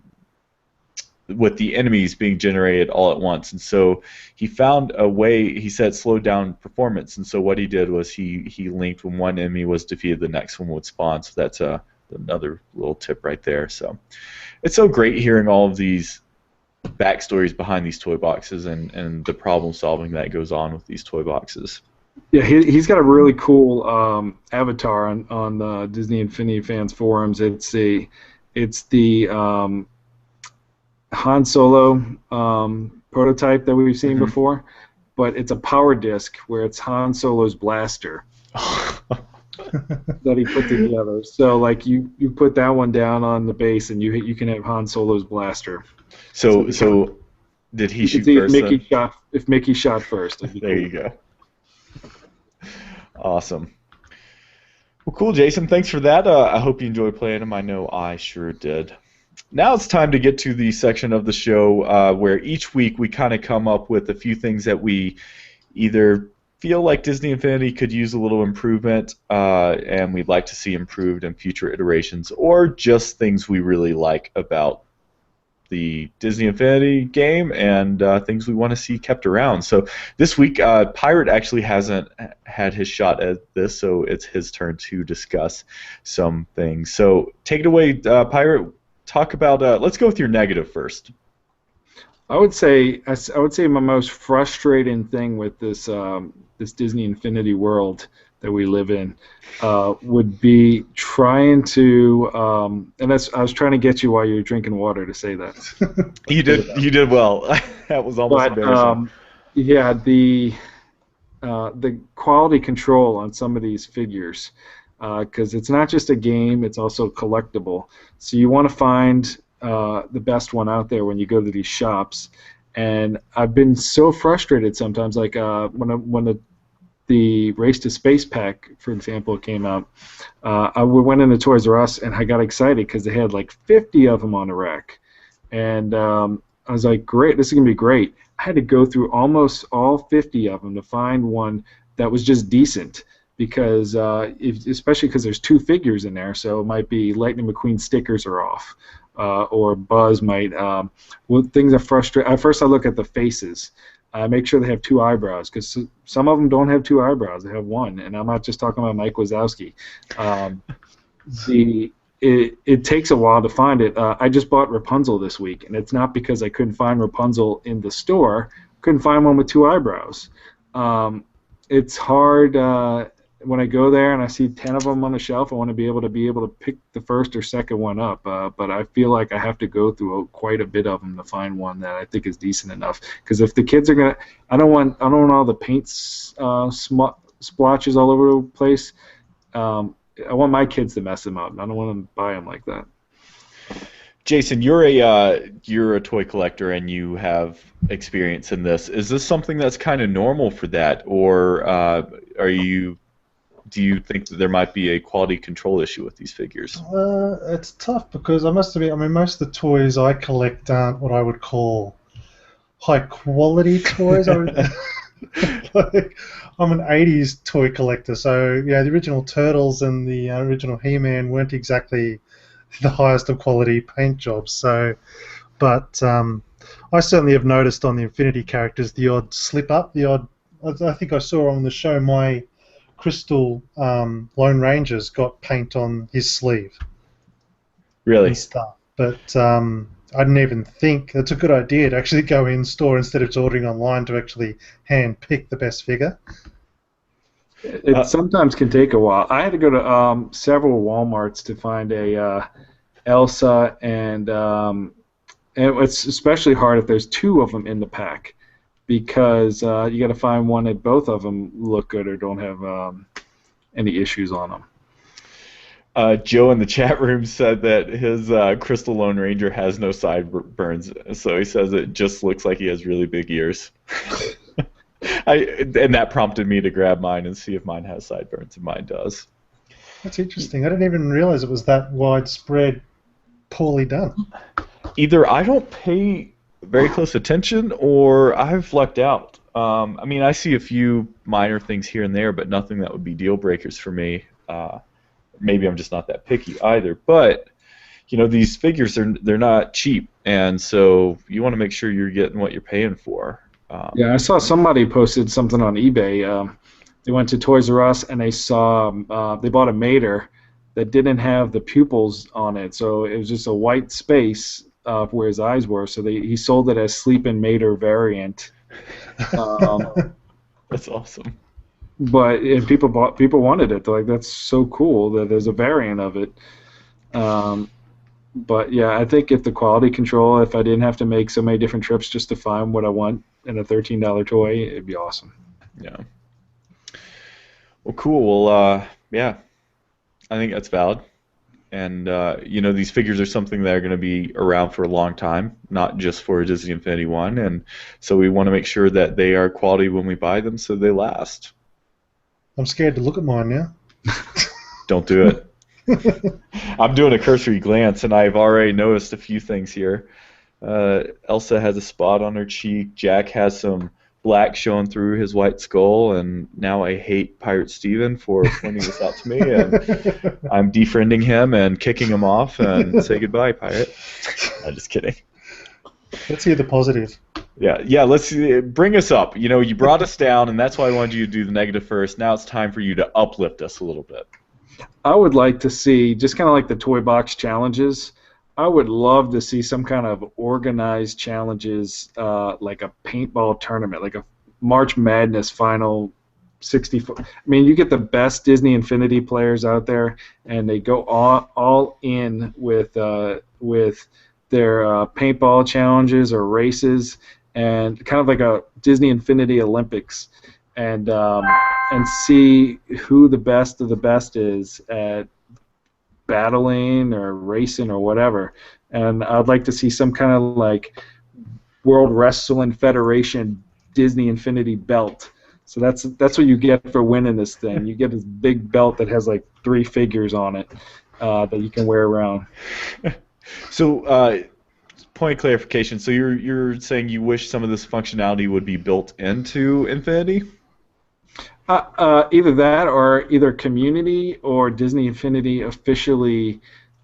S1: enemies being generated all at once, and so he found a way. He said slowed down performance, and so what he did was he linked when one enemy was defeated, the next one would spawn. So that's another little tip right there. So it's so great hearing all of these backstories behind these toy boxes and the problem solving that goes on with these toy boxes.
S3: Yeah, he's got a really cool avatar on the Disney Infinity fans forums. It's the Han Solo prototype that we've seen before, but it's a power disc where it's Han Solo's blaster that he put together. So like you put that one down on the base and you can have Han Solo's blaster.
S1: So did he shoot first?
S3: If Mickey shot first.
S1: There you go. Awesome. Well, cool, Jason. Thanks for that. I hope you enjoyed playing them. I know I sure did. Now it's time to get to the section of the show where each week we kind of come up with a few things that we either feel like Disney Infinity could use a little improvement and we'd like to see improved in future iterations, or just things we really like about the Disney Infinity game and things we want to see kept around. So this week, Pirate actually hasn't had his shot at this, so it's his turn to discuss some things. So take it away, Pirate. talk about. Let's go with your negative first.
S3: I would say my most frustrating thing with this Disney Infinity World that we live in would be trying to and I was trying to get you while you were drinking water to say that.
S1: You did well. That was almost
S3: But
S1: embarrassing.
S3: yeah, the quality control on some of these figures, because it's not just a game, it's also collectible. So you want to find the best one out there when you go to these shops. And I've been so frustrated sometimes, like when the Race to Space pack, for example, came out. I went into Toys R Us and I got excited because they had like 50 of them on a rack. And I was like, great, this is going to be great. I had to go through almost all 50 of them to find one that was just decent, because especially because there's two figures in there, so it might be Lightning McQueen stickers are off, or Buzz might. Things that frustrate. At first, I look at the faces. I make sure they have two eyebrows, because some of them don't have two eyebrows; they have one. And I'm not just talking about Mike Wazowski. It takes a while to find it. I just bought Rapunzel this week, and it's not because I couldn't find Rapunzel in the store. Couldn't find one with two eyebrows. It's hard when I go there and I see 10 of them on the shelf. I want to be able to pick the first or second one up, but I feel like I have to go through quite a bit of them to find one that I think is decent enough. Because if the kids are gonna, I don't want all the paint splotches all over the place. I want my kids to mess them up. I don't want them to buy them like that.
S1: Jason, you're a toy collector and you have experience in this. Is this something that's kind of normal for that, or do you think that there might be a quality control issue with these figures?
S2: It's tough because I must admit, I mean, most of the toys I collect aren't what I would call high quality toys. Like, I'm an 80s toy collector, so yeah, the original Turtles and the original He-Man weren't exactly the highest of quality paint jobs. So, but I certainly have noticed on the Infinity characters the odd slip up, I think I saw on the show my Crystal Lone Ranger's got paint on his sleeve.
S1: Really?
S2: And stuff. But I didn't even think it's a good idea to actually go in store instead of just ordering online to actually hand pick the best figure.
S3: It sometimes can take a while. I had to go to several Walmarts to find a Elsa, and it's especially hard if there's two of them in the pack, because you got to find one that both of them look good or don't have any issues on them.
S1: Joe in the chat room said that his Crystal Lone Ranger has no sideburns, so he says it just looks like he has really big ears. And that prompted me to grab mine and see if mine has sideburns, and mine does.
S2: That's interesting. I didn't even realize it was that widespread, poorly done.
S1: Either I don't pay very close attention, or I've lucked out. I mean, I see a few minor things here and there, but nothing that would be deal breakers for me. Maybe I'm just not that picky either. But you know, these figures they're not cheap, and so you want to make sure you're getting what you're paying for.
S3: Yeah, I saw somebody posted something on eBay. They went to Toys R Us and they saw they bought a Mater that didn't have the pupils on it, so it was just a white space where his eyes were. So he sold it as Sleepin' Mater variant.
S1: That's awesome.
S3: But people wanted it. They're like, that's so cool that there's a variant of it. But yeah, I think if the quality control, if I didn't have to make so many different trips just to find what I want in a $13 toy, it'd be awesome.
S1: Yeah. Well, cool. Well, yeah, I think that's valid. And you know, these figures are something that are going to be around for a long time, not just for Disney Infinity 1, and so we want to make sure that they are quality when we buy them, so they last.
S2: I'm scared to look at mine now.
S1: Don't do it. I'm doing a cursory glance, and I've already noticed a few things here. Elsa has a spot on her cheek. Jack has some black showing through his white skull, and now I hate Pirate Steven for pointing this out to me, and I'm defriending him and kicking him off and say goodbye, Pirate. I'm just kidding.
S2: Let's hear the positive.
S1: Yeah. Let's bring us up. You know, you brought us down, and that's why I wanted you to do the negative first. Now it's time for you to uplift us a little bit.
S3: I would like to see, just kind of like the toy box challenges, I would love to see some kind of organized challenges, like a paintball tournament, like a March Madness final 64. I mean, you get the best Disney Infinity players out there, and they go all in with their paintball challenges or races, and kind of like a Disney Infinity Olympics, and see who the best of the best is at battling or racing or whatever. And I'd like to see some kind of like World Wrestling Federation Disney Infinity belt. So that's what you get for winning this thing. You get this big belt that has like 3 figures on it that you can wear around.
S1: So, point of clarification. So you're saying you wish some of this functionality would be built into Infinity?
S3: Either that, or either Community or Disney Infinity officially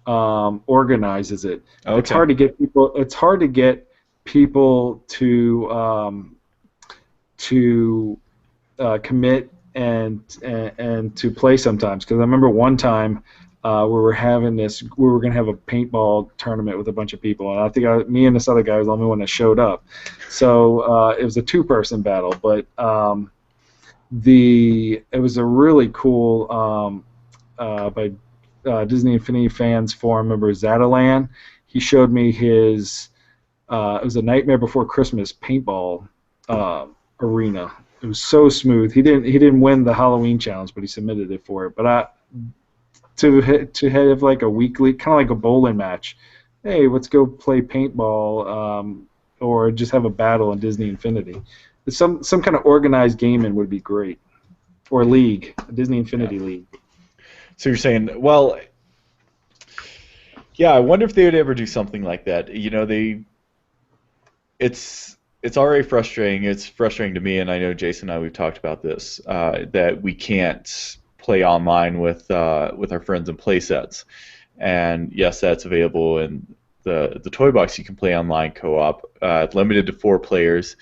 S3: organizes it.
S1: Okay.
S3: It's hard to get people. It's hard to get people to commit and to play sometimes. Because I remember one time we were going to have a paintball tournament with a bunch of people, and I think me and this other guy was the only one that showed up. So it was a 2-person battle, but. It was a really cool by Disney Infinity Fans Forum member Zatalan. He showed me his it was a Nightmare Before Christmas paintball arena. It was so smooth. He didn't win the Halloween challenge, but he submitted it for it. But to have like a weekly, kind of like a bowling match. Hey, let's go play paintball, or just have a battle in Disney Infinity. Some kind of organized gaming would be great, or league, a Disney Infinity League.
S1: So you're saying, well, yeah, I wonder if they would ever do something like that. You know, it's already frustrating. It's frustrating to me, and I know Jason and I, we've talked about this, that we can't play online with our friends and play sets. And yes, that's available in the Toy Box. You can play online co-op, limited to 4 players.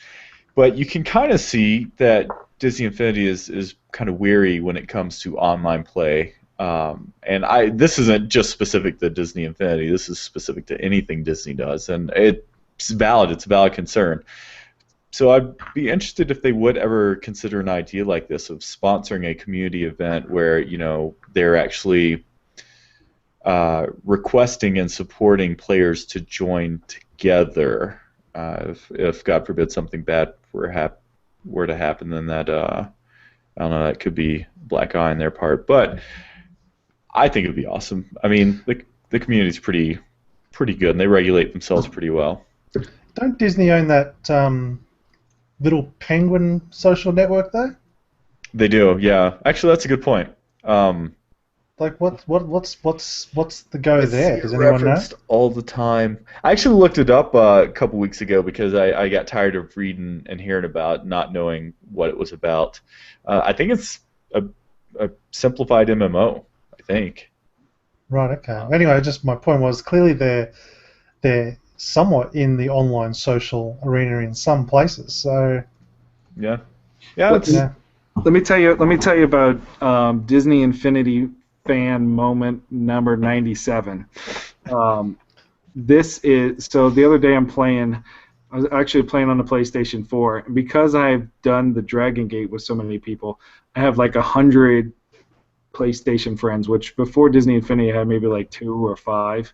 S1: But you can kind of see that Disney Infinity is kind of weary when it comes to online play. And this isn't just specific to Disney Infinity. This is specific to anything Disney does, and it's valid. It's a valid concern. So I'd be interested if they would ever consider an idea like this of sponsoring a community event where they're actually requesting and supporting players to join together. If God forbid something bad were to happen, then that I don't know, that could be black eye on their part. But I think it would be awesome. I mean, the community's pretty good, and they regulate themselves pretty well.
S2: Don't Disney own that Little Penguin social network though?
S1: They do, yeah. Actually, that's a good point.
S2: Like what's the go there? Does anyone know?
S1: Referenced all the time. I actually looked it up a couple weeks ago because I got tired of reading and hearing about not knowing what it was about. I think it's a simplified MMO. I think.
S2: Right. Okay. Anyway, just my point was clearly they're somewhat in the online social arena in some places. So.
S1: Yeah. Yeah.
S3: Let me tell you about Disney Infinity fan moment number 97. This is so. The other day I was actually playing on the PlayStation 4, and because I've done the Dragon Gate with so many people, I have like 100 PlayStation friends, which before Disney Infinity I had maybe like 2 or 5.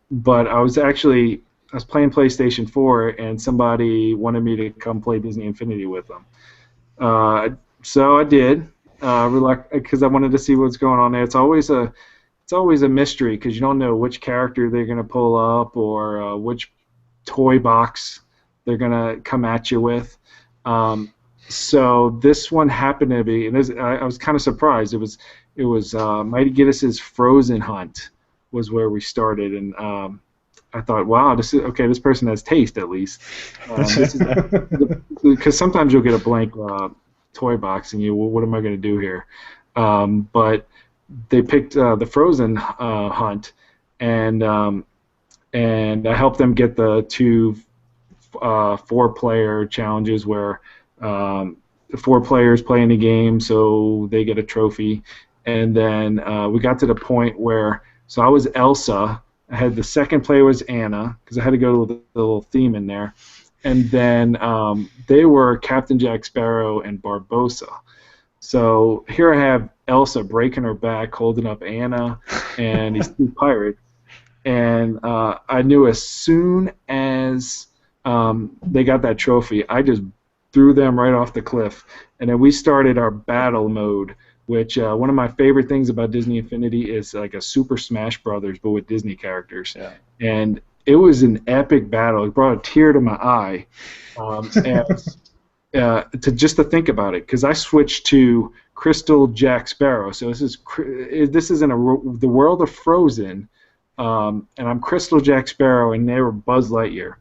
S3: But I was playing PlayStation 4, and somebody wanted me to come play Disney Infinity with them. So I did. Because I wanted to see what's going on there. It's always a mystery because you don't know which character they're going to pull up or which toy box they're going to come at you with. So this one happened to be, and I was kind of surprised. It was Mighty Giddis's Frozen Hunt was where we started, and I thought, wow, this person has taste at least. Because sometimes you'll get a blank toy box and what am I going to do here? But they picked the Frozen Hunt, and I helped them get the 2 4-player challenges where the 4 players play in the game, so they get a trophy. And then we got to the point where, so I was Elsa, I had the second player was Anna, because I had to go to the little theme in there. And then they were Captain Jack Sparrow and Barbossa. So here I have Elsa breaking her back, holding up Anna, and these two pirates. And I knew as soon as they got that trophy, I just threw them right off the cliff. And then we started our battle mode, which one of my favorite things about Disney Infinity is like a Super Smash Brothers, but with Disney characters.
S1: Yeah.
S3: And it was an epic battle. It brought a tear to my eye. To think about it, because I switched to Crystal Jack Sparrow. So this is in the world of Frozen, and I'm Crystal Jack Sparrow, and they were Buzz Lightyear.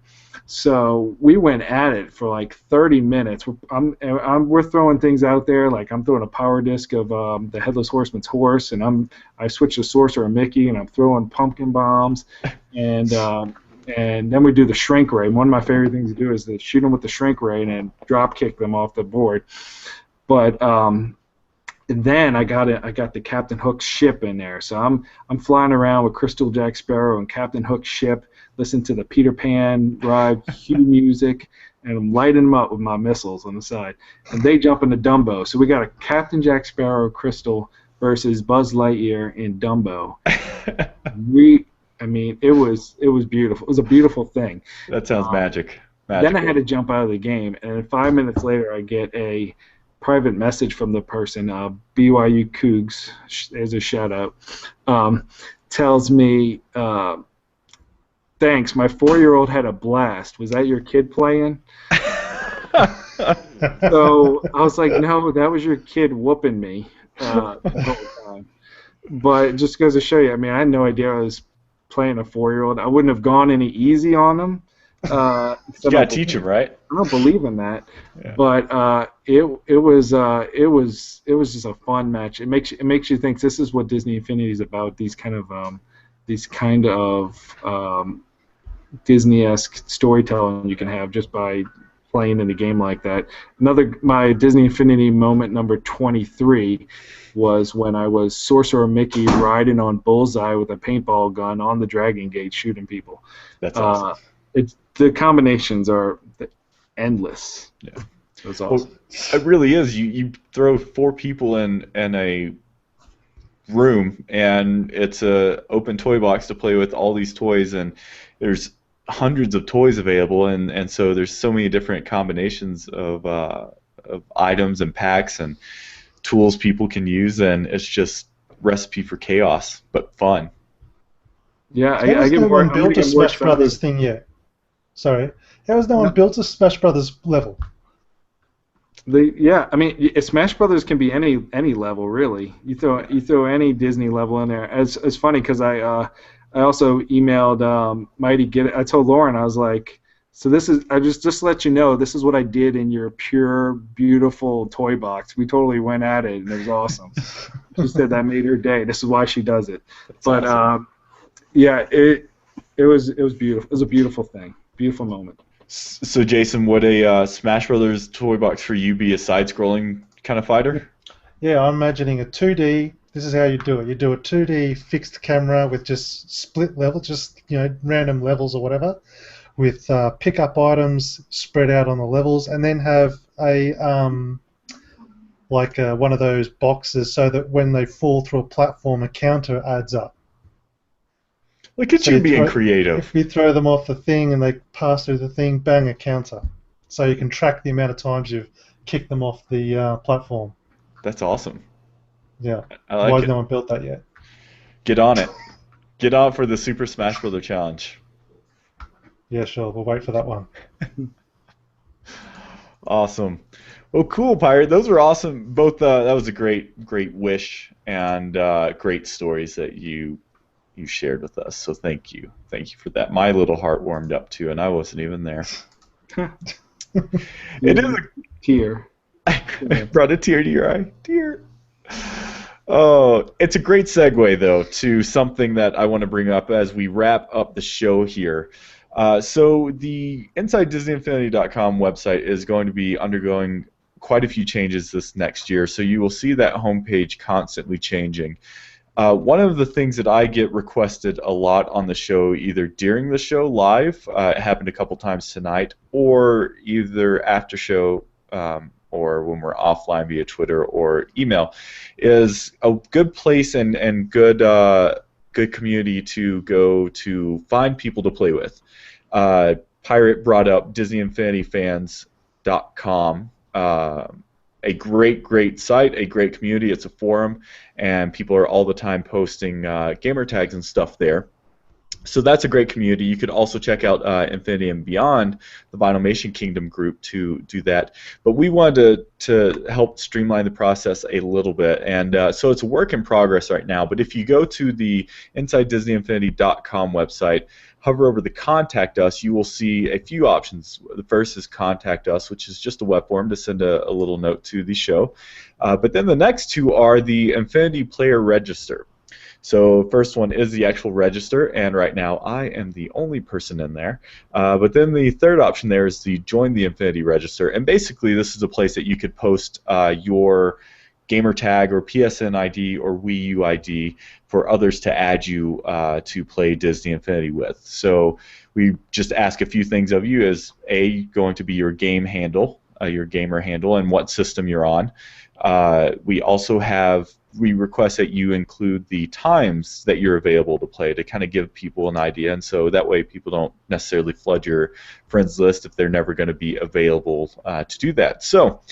S3: So we went at it for like 30 minutes. We're throwing things out there, like I'm throwing a power disc of the Headless Horseman's horse, and I switched to Sorcerer Mickey, and I'm throwing pumpkin bombs, and then we do the shrink ray. One of my favorite things to do is to shoot them with the shrink ray and then drop kick them off the board. But then I got the Captain Hook ship in there, so I'm flying around with Crystal Jack Sparrow and Captain Hook's ship, listen to the Peter Pan ride cue music, and I'm lighting them up with my missiles on the side. And they jump into Dumbo. So we got a Captain Jack Sparrow Crystal versus Buzz Lightyear in Dumbo. It was beautiful. It was a beautiful thing.
S1: That sounds magical.
S3: Then I had to jump out of the game, and 5 minutes later I get a private message from the person, BYU Cougs, as a shout out, tells me, thanks, my 4-year-old had a blast. Was that your kid playing? So I was like, no, that was your kid whooping me the whole time. But just goes to show you, I had no idea I was playing a 4-year-old. I wouldn't have gone any easy on him.
S1: You gotta teach him, right?
S3: I don't believe in that,
S1: yeah.
S3: But it was just a fun match. It makes you think this is what Disney Infinity is about. These kind of Disney-esque storytelling you can have just by playing in a game like that. My Disney Infinity moment number 23 was when I was Sorcerer Mickey riding on Bullseye with a paintball gun on the Dragon Gate shooting people.
S1: That's awesome.
S3: The combinations are endless.
S1: Yeah.
S3: It was awesome.
S1: Well, it really is. You throw 4 people in a room, and it's a open toy box to play with all these toys, and there's hundreds of toys available, and so there's so many different combinations of items and packs and tools people can use, and it's just recipe for chaos, but fun.
S2: Yeah, I get more. Built a Smash Brothers thing yet? Sorry, how has no one built a Smash Brothers level?
S3: Smash Brothers can be any level really. You throw any Disney level in there. It's funny because I also emailed Mighty Get It. I told Lauren, I was like, so this is, I just to let you know, this is what I did in your pure beautiful toy box. We totally went at it and it was awesome. She said that made her day. This is why she does it.
S1: That's awesome.
S3: It was beautiful. It was a beautiful thing. Beautiful moment.
S1: So, Jason, would a Smash Brothers toy box for you be a side-scrolling kind of fighter?
S2: Yeah, I'm imagining a 2D. This is how you do it. You do a 2D fixed camera with just split level, just random levels or whatever, with pickup items spread out on the levels, and then have a one of those boxes so that when they fall through a platform, a counter adds up.
S1: Look at you being creative.
S2: If you throw them off the thing and they pass through the thing, bang, a counter. So you can track the amount of times you've kicked them off the platform.
S1: That's awesome.
S2: Yeah.
S1: I like
S2: Why
S1: it.
S2: has no one built that yet?
S1: Get on it. Get on for the Super Smash Bros. Challenge.
S2: Yeah, sure. We'll wait for that one.
S1: Awesome. Well, cool, Pirate. Those were awesome. Both. That was a great wish and great stories that you shared with us. So thank you for that. My little heart warmed up too, and I wasn't even there. It is a
S3: tear.
S1: Brought a tear to your eye. Tear. Oh, it's a great segue though to something that I want to bring up as we wrap up the show here. So the InsideDisneyInfinity.com website is going to be undergoing quite a few changes this next year. So you will see that homepage constantly changing. One of the things that I get requested a lot on the show, either during the show live, it happened a couple times tonight, or either after show or when we're offline via Twitter or email, is a good place and good good community to go to find people to play with. Pirate brought up DisneyInfinityFans.com. A great site, a great community. It's a forum, and people are all the time posting gamer tags and stuff there. So that's a great community. You could also check out Infinity and Beyond, the Vinylmation Kingdom group, to do that. But we wanted to help streamline the process a little bit, and so it's a work in progress right now. But if you go to the InsideDisneyInfinity.com website, hover over the Contact Us, you will see a few options. The first is Contact Us, which is just a web form to send a little note to the show. But then the next two are the Infinity Player Register. So first one is the actual register, and right now I am the only person in there. But then the third option there is the Join the Infinity Register, and basically this is a place that you could post your gamer tag or PSN ID or Wii U ID for others to add you to play Disney Infinity with. So we just ask a few things of you, as A, going to be your game handle, your gamer handle, and what system you're on. We request that you include the times that you're available to play to kind of give people an idea, and so that way people don't necessarily flood your friends list if they're never going to be available to do that. So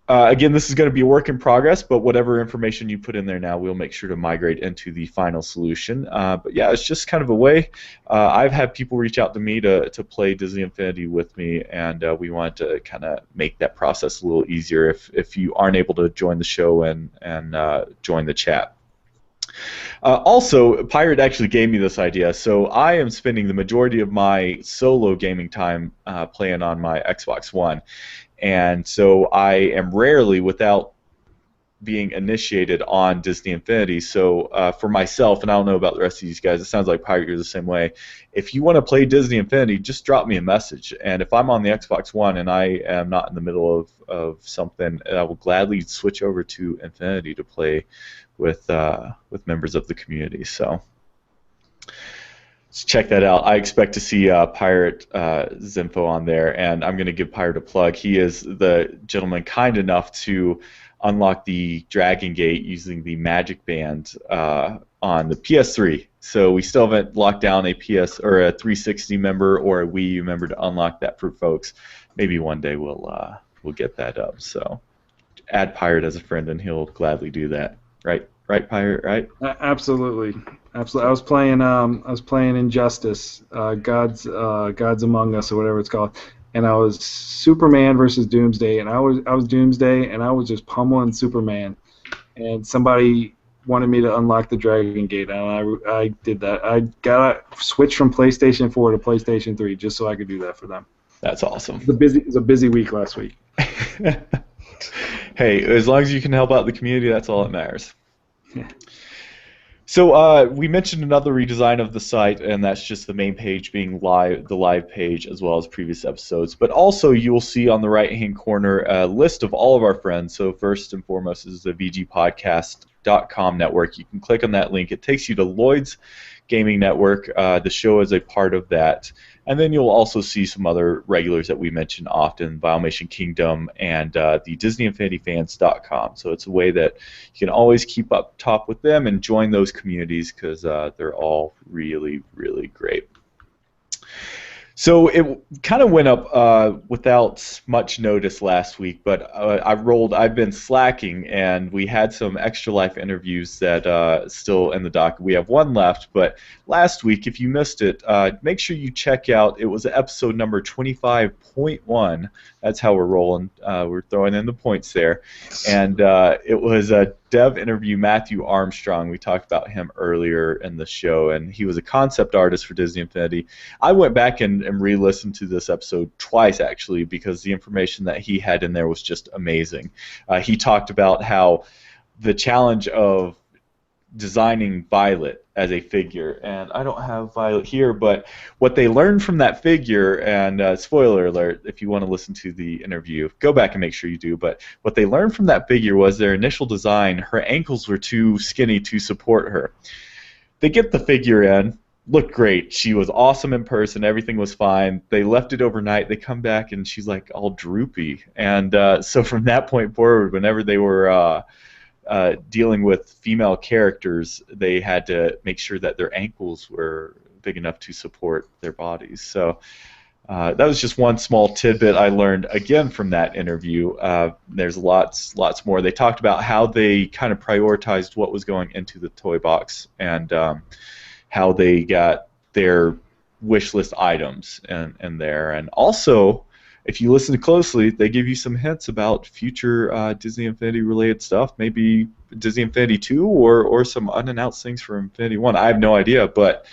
S1: again, this is going to be a work in progress, but whatever information you put in there now, we'll make sure to migrate into the final solution. But yeah, it's just kind of a way. I've had people reach out to me to play Disney Infinity with me, and we wanted to kind of make that process a little easier if you aren't able to join the show and join the chat. Also, Pirate actually gave me this idea. So I am spending the majority of my solo gaming time playing on my Xbox One. And so I am rarely without being initiated on Disney Infinity. So for myself, and I don't know about the rest of these guys, it sounds like Pirate, you're the same way. If you want to play Disney Infinity, just drop me a message. And if I'm on the Xbox One and I am not in the middle of something, I will gladly switch over to Infinity to play with members of the community. So check that out. I expect to see Pirate Zinfo on there, and I'm going to give Pirate a plug. He is the gentleman kind enough to unlock the Dragon Gate using the Magic Band on the PS3. So we still haven't locked down a PS or a 360 member or a Wii U member to unlock that for folks. Maybe one day we'll get that up. So add Pirate as a friend, and he'll gladly do that. Right, Pirate. Right?
S3: Absolutely. Absolutely. I was playing Injustice, Gods Among Us, or whatever it's called, and I was Superman versus Doomsday, and I was Doomsday, and I was just pummeling Superman, and somebody wanted me to unlock the Dragon Gate, and I did that. I got switched from PlayStation 4 to PlayStation 3 just so I could do that for them.
S1: That's awesome.
S3: It was a busy week last week.
S1: Hey, as long as you can help out the community, that's all that matters. Yeah. So we mentioned another redesign of the site, and that's just the main page being the live page, as well as previous episodes. But also you will see on the right-hand corner a list of all of our friends. So first and foremost is the VGPodcast.com network. You can click on that link. It takes you to Lloyd's Gaming Network. The show is a part of that. And then you'll also see some other regulars that we mention often, Vinylmation Kingdom and the DisneyInfinityFans.com. So it's a way that you can always keep up top with them and join those communities because they're all really, really great. So it kind of went up without much notice last week, but I've been slacking, and we had some Extra Life interviews that still in the dock. We have one left, but last week, if you missed it, make sure you check out. It was episode number 25.1. That's how we're rolling. We're throwing in the points there, and it was a dev interview, Matthew Armstrong. We talked about him earlier in the show, and he was a concept artist for Disney Infinity. I went back and re-listened to this episode twice, actually, because the information that he had in there was just amazing. He talked about how the challenge of designing Violet as a figure, and I don't have Violet here, but what they learned from that figure, and spoiler alert, if you want to listen to the interview, go back and make sure you do, but what they learned from that figure was their initial design, her ankles were too skinny to support her. They get the figure in, looked great, she was awesome in person, everything was fine, they left it overnight, they come back and she's like all droopy, and so from that point forward, whenever they were dealing with female characters, they had to make sure that their ankles were big enough to support their bodies. So that was just one small tidbit I learned again from that interview. There's lots more. They talked about how they kind of prioritized what was going into the toy box, and how they got their wish list items in there. And also, if you listen closely, they give you some hints about future Disney Infinity related stuff, maybe Disney Infinity 2 or some unannounced things for Infinity 1. I have no idea, but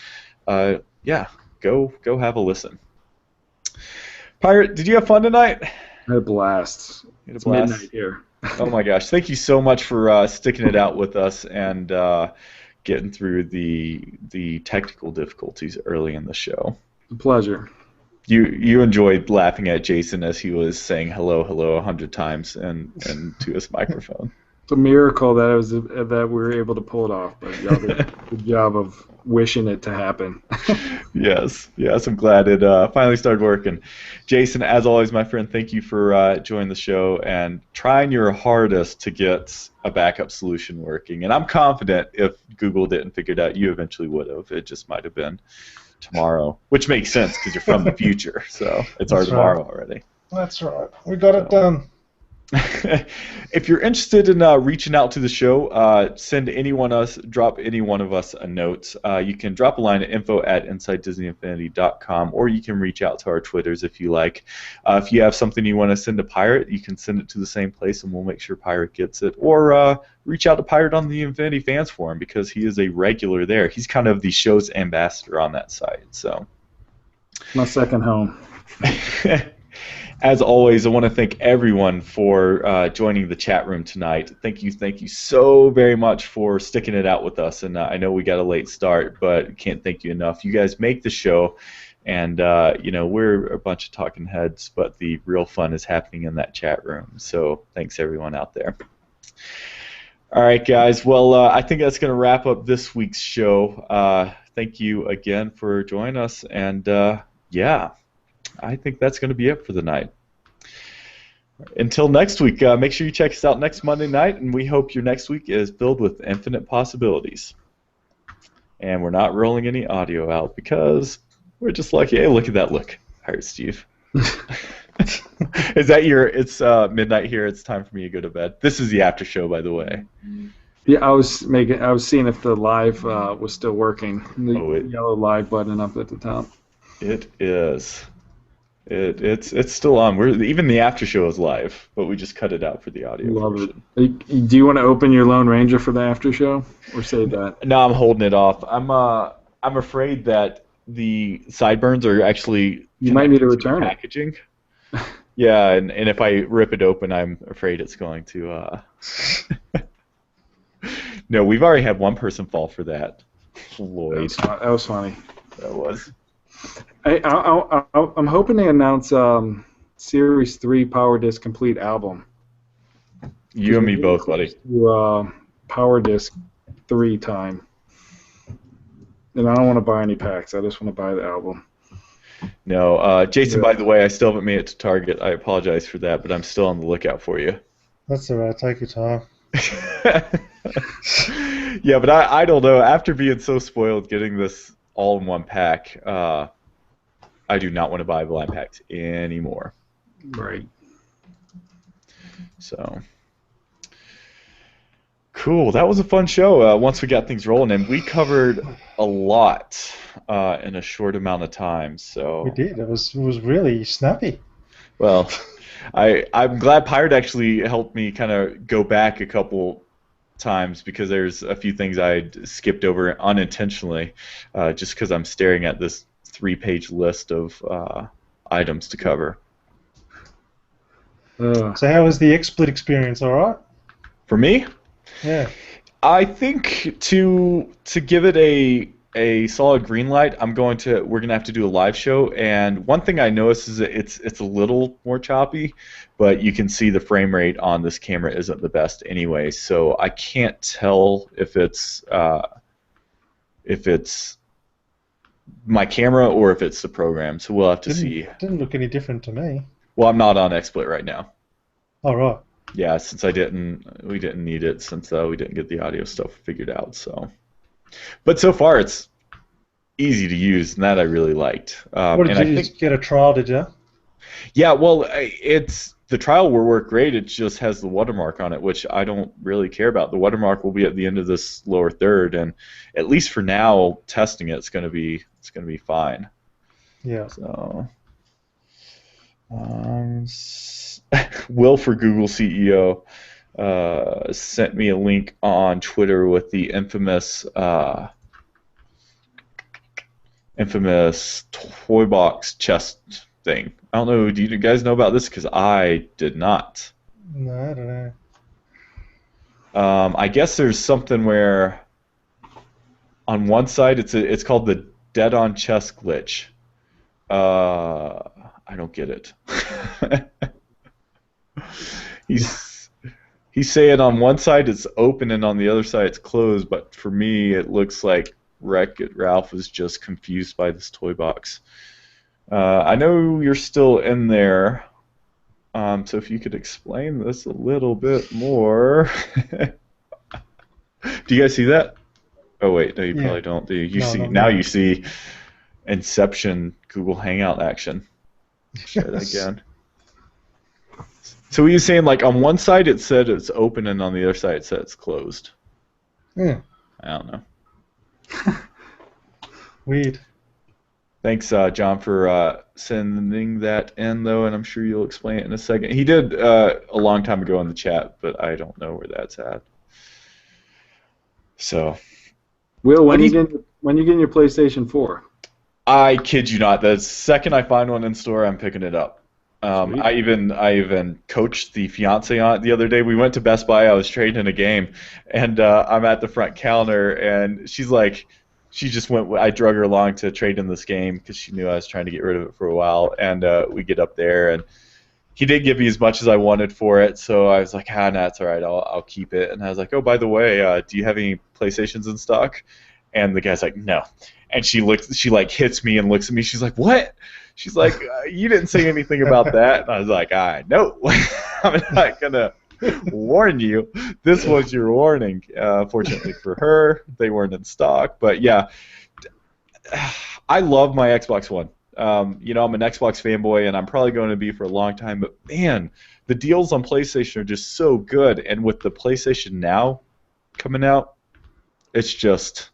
S1: yeah, go have a listen. Pirate, did you have fun tonight?
S3: I had a blast. It's midnight here.
S1: Oh my gosh, thank you so much for sticking it out with us and getting through the technical difficulties early in the show.
S3: A pleasure.
S1: You enjoyed laughing at Jason as he was saying hello 100 times and to his microphone.
S3: It's a miracle that we were able to pull it off, but y'all did a good job of wishing it to happen.
S1: Yes, I'm glad it finally started working. Jason, as always, my friend, thank you for joining the show and trying your hardest to get a backup solution working. And I'm confident if Google didn't figure it out, you eventually would have. It just might have been tomorrow, which makes sense because you're from the future, so it's our tomorrow already.
S2: That's right. We got it done.
S1: If you're interested in reaching out to the show, drop any one of us a note. You can drop a line at info@InsideDisneyInfinity.com, or you can reach out to our Twitters if you like. If you have something you want to send to Pirate, you can send it to the same place and we'll make sure Pirate gets it. Or reach out to Pirate on the Infinity Fans Forum because he is a regular there. He's kind of the show's ambassador on that site. So,
S3: my second home.
S1: As always, I want to thank everyone for joining the chat room tonight. Thank you so very much for sticking it out with us. And I know we got a late start, but can't thank you enough. You guys make the show, and we're a bunch of talking heads, but the real fun is happening in that chat room. So thanks everyone out there. All right, guys. Well, I think that's going to wrap up this week's show. Thank you again for joining us, and yeah. I think that's going to be it for the night. Until next week, make sure you check us out next Monday night, and we hope your next week is filled with infinite possibilities. And we're not rolling any audio out because we're just like, hey, look at that look. All right, Steve. Is that it's midnight here, it's time for me to go to bed. This is the after show, by the way.
S3: Yeah, I was seeing if the live was still working. The yellow live button up at the top.
S1: It is. It's still on. Even the after show is live, but we just cut it out for the audio version.
S3: It. Do you want to open your Lone Ranger for the after show, or save that?
S1: No, I'm holding it off. I'm afraid that the sideburns are actually.
S3: You might need to return
S1: packaging. Yeah, and if I rip it open, I'm afraid it's going to. No, we've already had one person fall for that. Lloyd.
S3: That was funny.
S1: That was.
S3: I'm hoping they announce Series 3 Power Disc Complete album.
S1: You and me both, buddy.
S3: Power Disc 3 time. And I don't want to buy any packs. I just want to buy the album.
S1: No, Jason, by the way, I still haven't made it to Target. I apologize for that, but I'm still on the lookout for you.
S2: That's all right. Take your time.
S1: Yeah, but I don't know. After being so spoiled getting this all in one pack, I do not want to buy blind packs anymore.
S3: Right.
S1: So cool. That was a fun show. Once we got things rolling, and we covered a lot in a short amount of time. So
S2: we did. It was really snappy.
S1: Well, I'm glad Pirate actually helped me kind of go back a couple times because there's a few things I skipped over unintentionally just because I'm staring at this 3-page list of items to cover.
S2: So how was the XSplit experience, all right?
S1: For me?
S2: Yeah.
S1: I think to give it a solid green light, we're gonna have to do a live show. And one thing I noticed is that it's a little more choppy, but you can see the frame rate on this camera isn't the best anyway. So I can't tell if it's my camera or if it's the program. So we'll have to see.
S2: Didn't look any different to me.
S1: Well, I'm not on XSplit right now.
S2: All right.
S1: Yeah, since we didn't need it since we didn't get the audio stuff figured out. So, but so far it's easy to use, and that I really liked.
S2: What did you get a trial? Did you?
S1: Yeah, well, the trial will work great. It just has the watermark on it, which I don't really care about. The watermark will be at the end of this lower third, and at least for now, testing it's gonna be fine.
S2: Yeah.
S1: So. Will for Google CEO sent me a link on Twitter with the infamous toy box chest thing. I don't know. Do you guys know about this? Because I did not.
S2: No, I don't know.
S1: I guess there's something where on one side it's called the dead on chest glitch. I don't get it. He's saying on one side it's open and on the other side it's closed, but for me it looks like Wreck-It Ralph was just confused by this toy box. I know you're still in there, so if you could explain this a little bit more. Do you guys see that? Oh wait, no, you probably don't. Do you? You see Inception Google Hangout action. Try that again. So he was saying, like, on one side it said it's open, and on the other side it said it's closed.
S2: Yeah.
S1: I don't know.
S2: Weird.
S1: Thanks, John, for sending that in, though, and I'm sure you'll explain it in a second. He did a long time ago in the chat, but I don't know where that's at. So.
S3: Will, when you getting your PlayStation 4?
S1: I kid you not. The second I find one in store, I'm picking it up. I even coached the fiance on it the other day. We went to Best Buy. I was trading a game, and I'm at the front counter, and she's like, she just went. I drug her along to trade in this game because she knew I was trying to get rid of it for a while. And we get up there, and he didn't give me as much as I wanted for it, so I was like, no, it's all right. I'll keep it. And I was like, oh, by the way, do you have any PlayStations in stock? And the guy's like, no. And she like hits me and looks at me. She's like, what? She's like, you didn't say anything about that. And I was like, I know. I'm not gonna warn you. This was your warning. Fortunately for her, they weren't in stock. But yeah, I love my Xbox One. I'm an Xbox fanboy, and I'm probably going to be for a long time. But man, the deals on PlayStation are just so good. And with the PlayStation Now coming out, it's just.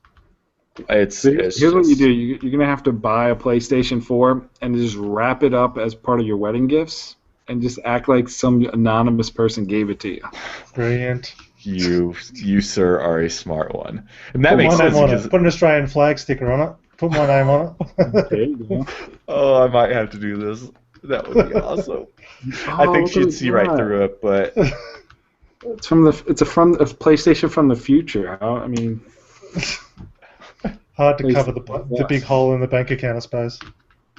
S1: Here's
S3: what you do. You're going to have to buy a PlayStation 4 and just wrap it up as part of your wedding gifts and just act like some anonymous person gave it to you.
S2: Brilliant.
S1: You, sir, are a smart one. And that makes sense. Because...
S2: Put an Australian flag sticker on it. Put my name on it.
S3: There you go.
S1: Oh, I might have to do this. That would be awesome. I think she'd see right through it, but...
S3: It's from a PlayStation from the future. I mean...
S2: Hard to cover the big hole in the bank account, I suppose.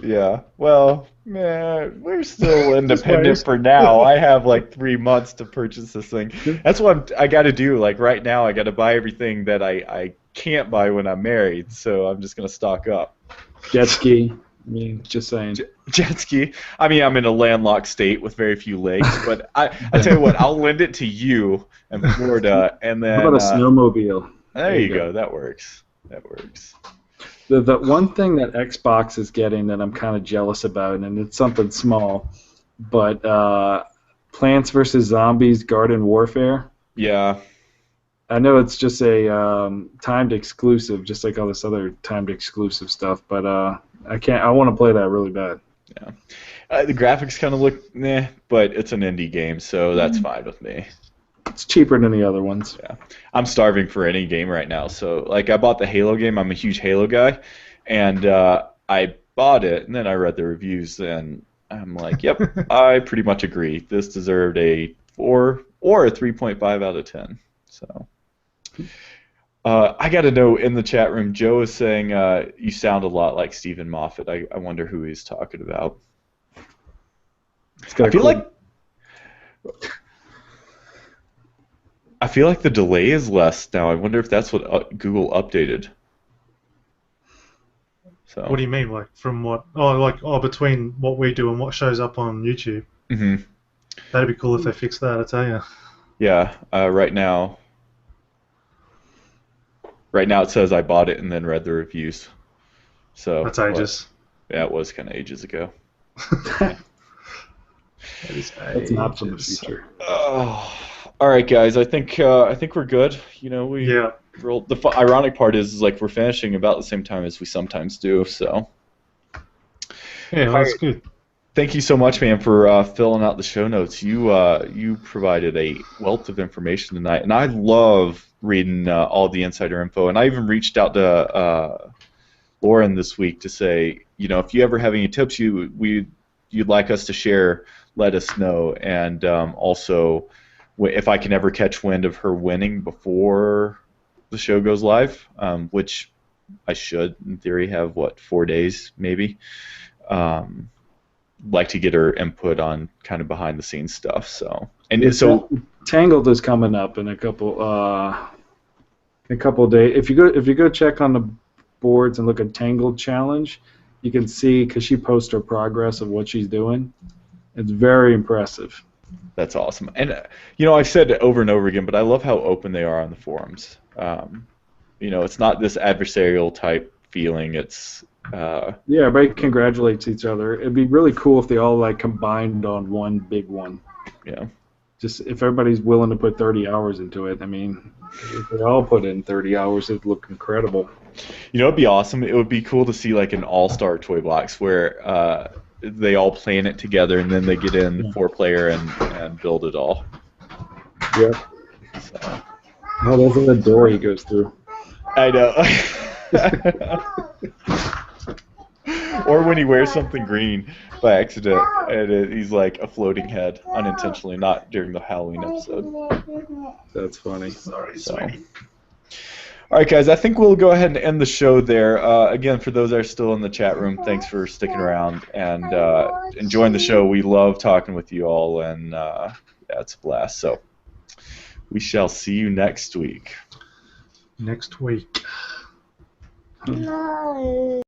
S1: Yeah. Well, man, we're still independent for now. I have like 3 months to purchase this thing. That's what I got to do. Like right now, I got to buy everything that I can't buy when I'm married. So I'm just gonna stock up.
S3: Jet ski. I mean, just saying.
S1: Jet ski. I mean, I'm in a landlocked state with very few lakes, but I tell you what, I'll lend it to you in Florida, and then.
S3: How about a snowmobile?
S1: There you go. That works. That works.
S3: The one thing that Xbox is getting that I'm kind of jealous about, and it's something small, but Plants vs. Zombies Garden Warfare.
S1: Yeah.
S3: I know it's just a timed exclusive, just like all this other timed exclusive stuff, but I want to play that really bad.
S1: Yeah. The graphics kind of look but it's an indie game, so that's fine with me.
S3: It's cheaper than the other ones.
S1: Yeah, I'm starving for any game right now. So, like, I bought the Halo game. I'm a huge Halo guy, and I bought it, and then I read the reviews, and I'm like, yep, I pretty much agree. This deserved a 4 or a 3.5 out of 10. So, I got to know in the chat room, Joe is saying you sound a lot like Stephen Moffat. I wonder who he's talking about. I feel like the delay is less now. I wonder if that's what Google updated. So.
S2: What do you mean, like from what? Between what we do and what shows up on YouTube.
S1: Mm-hmm.
S2: That'd be cool if they fixed that. I tell you.
S1: Yeah. Right now it says I bought it and then read the reviews. So.
S2: That's ages.
S1: Yeah, it was kind of ages ago.
S3: That's not from the future.
S1: Oh. All right, guys. I think we're good. You know, the ironic part is like we're finishing about the same time as we sometimes do. So.
S2: Yeah, that's good.
S1: Thank you so much, man, for filling out the show notes. You provided a wealth of information tonight, and I love reading all the insider info. And I even reached out to Lauren this week to say, you know, if you ever have any tips you'd like us to share, let us know. And also, if I can ever catch wind of her winning before the show goes live, which I should, in theory, have 4 days maybe. Like to get her input on kind of behind the scenes stuff. So
S3: Tangled is coming up in a couple days. If you go check on the boards and look at Tangled Challenge, you can see because she posts her progress of what she's doing. It's very impressive.
S1: That's awesome. And you know, I've said it over and over again, but I love how open they are on the forums. You know, it's not this adversarial type feeling. It's
S3: yeah, everybody congratulates each other. It'd be really cool if they all like combined on one big one.
S1: Yeah.
S3: Just if everybody's willing to put 30 hours into it. I mean, if they all put in 30 hours, it'd look incredible.
S1: You know, it'd be awesome. It would be cool to see like an all-star toy box where they all plan it together and then they get in 4-player and build it all.
S3: Yeah.
S1: So.
S3: Oh, there's a door he goes through.
S1: I know. Or when he wears something green by accident, and he's like a floating head, unintentionally, not during the Halloween episode.
S3: That's funny.
S2: Sorry,
S1: So.
S2: sweetie.
S1: All right, guys, I think we'll go ahead and end the show there. Again, for those that are still in the chat room, thanks for sticking around and enjoying the show. We love talking with you all, and yeah, it's a blast. So we shall see you next week.
S2: Next week.
S4: No.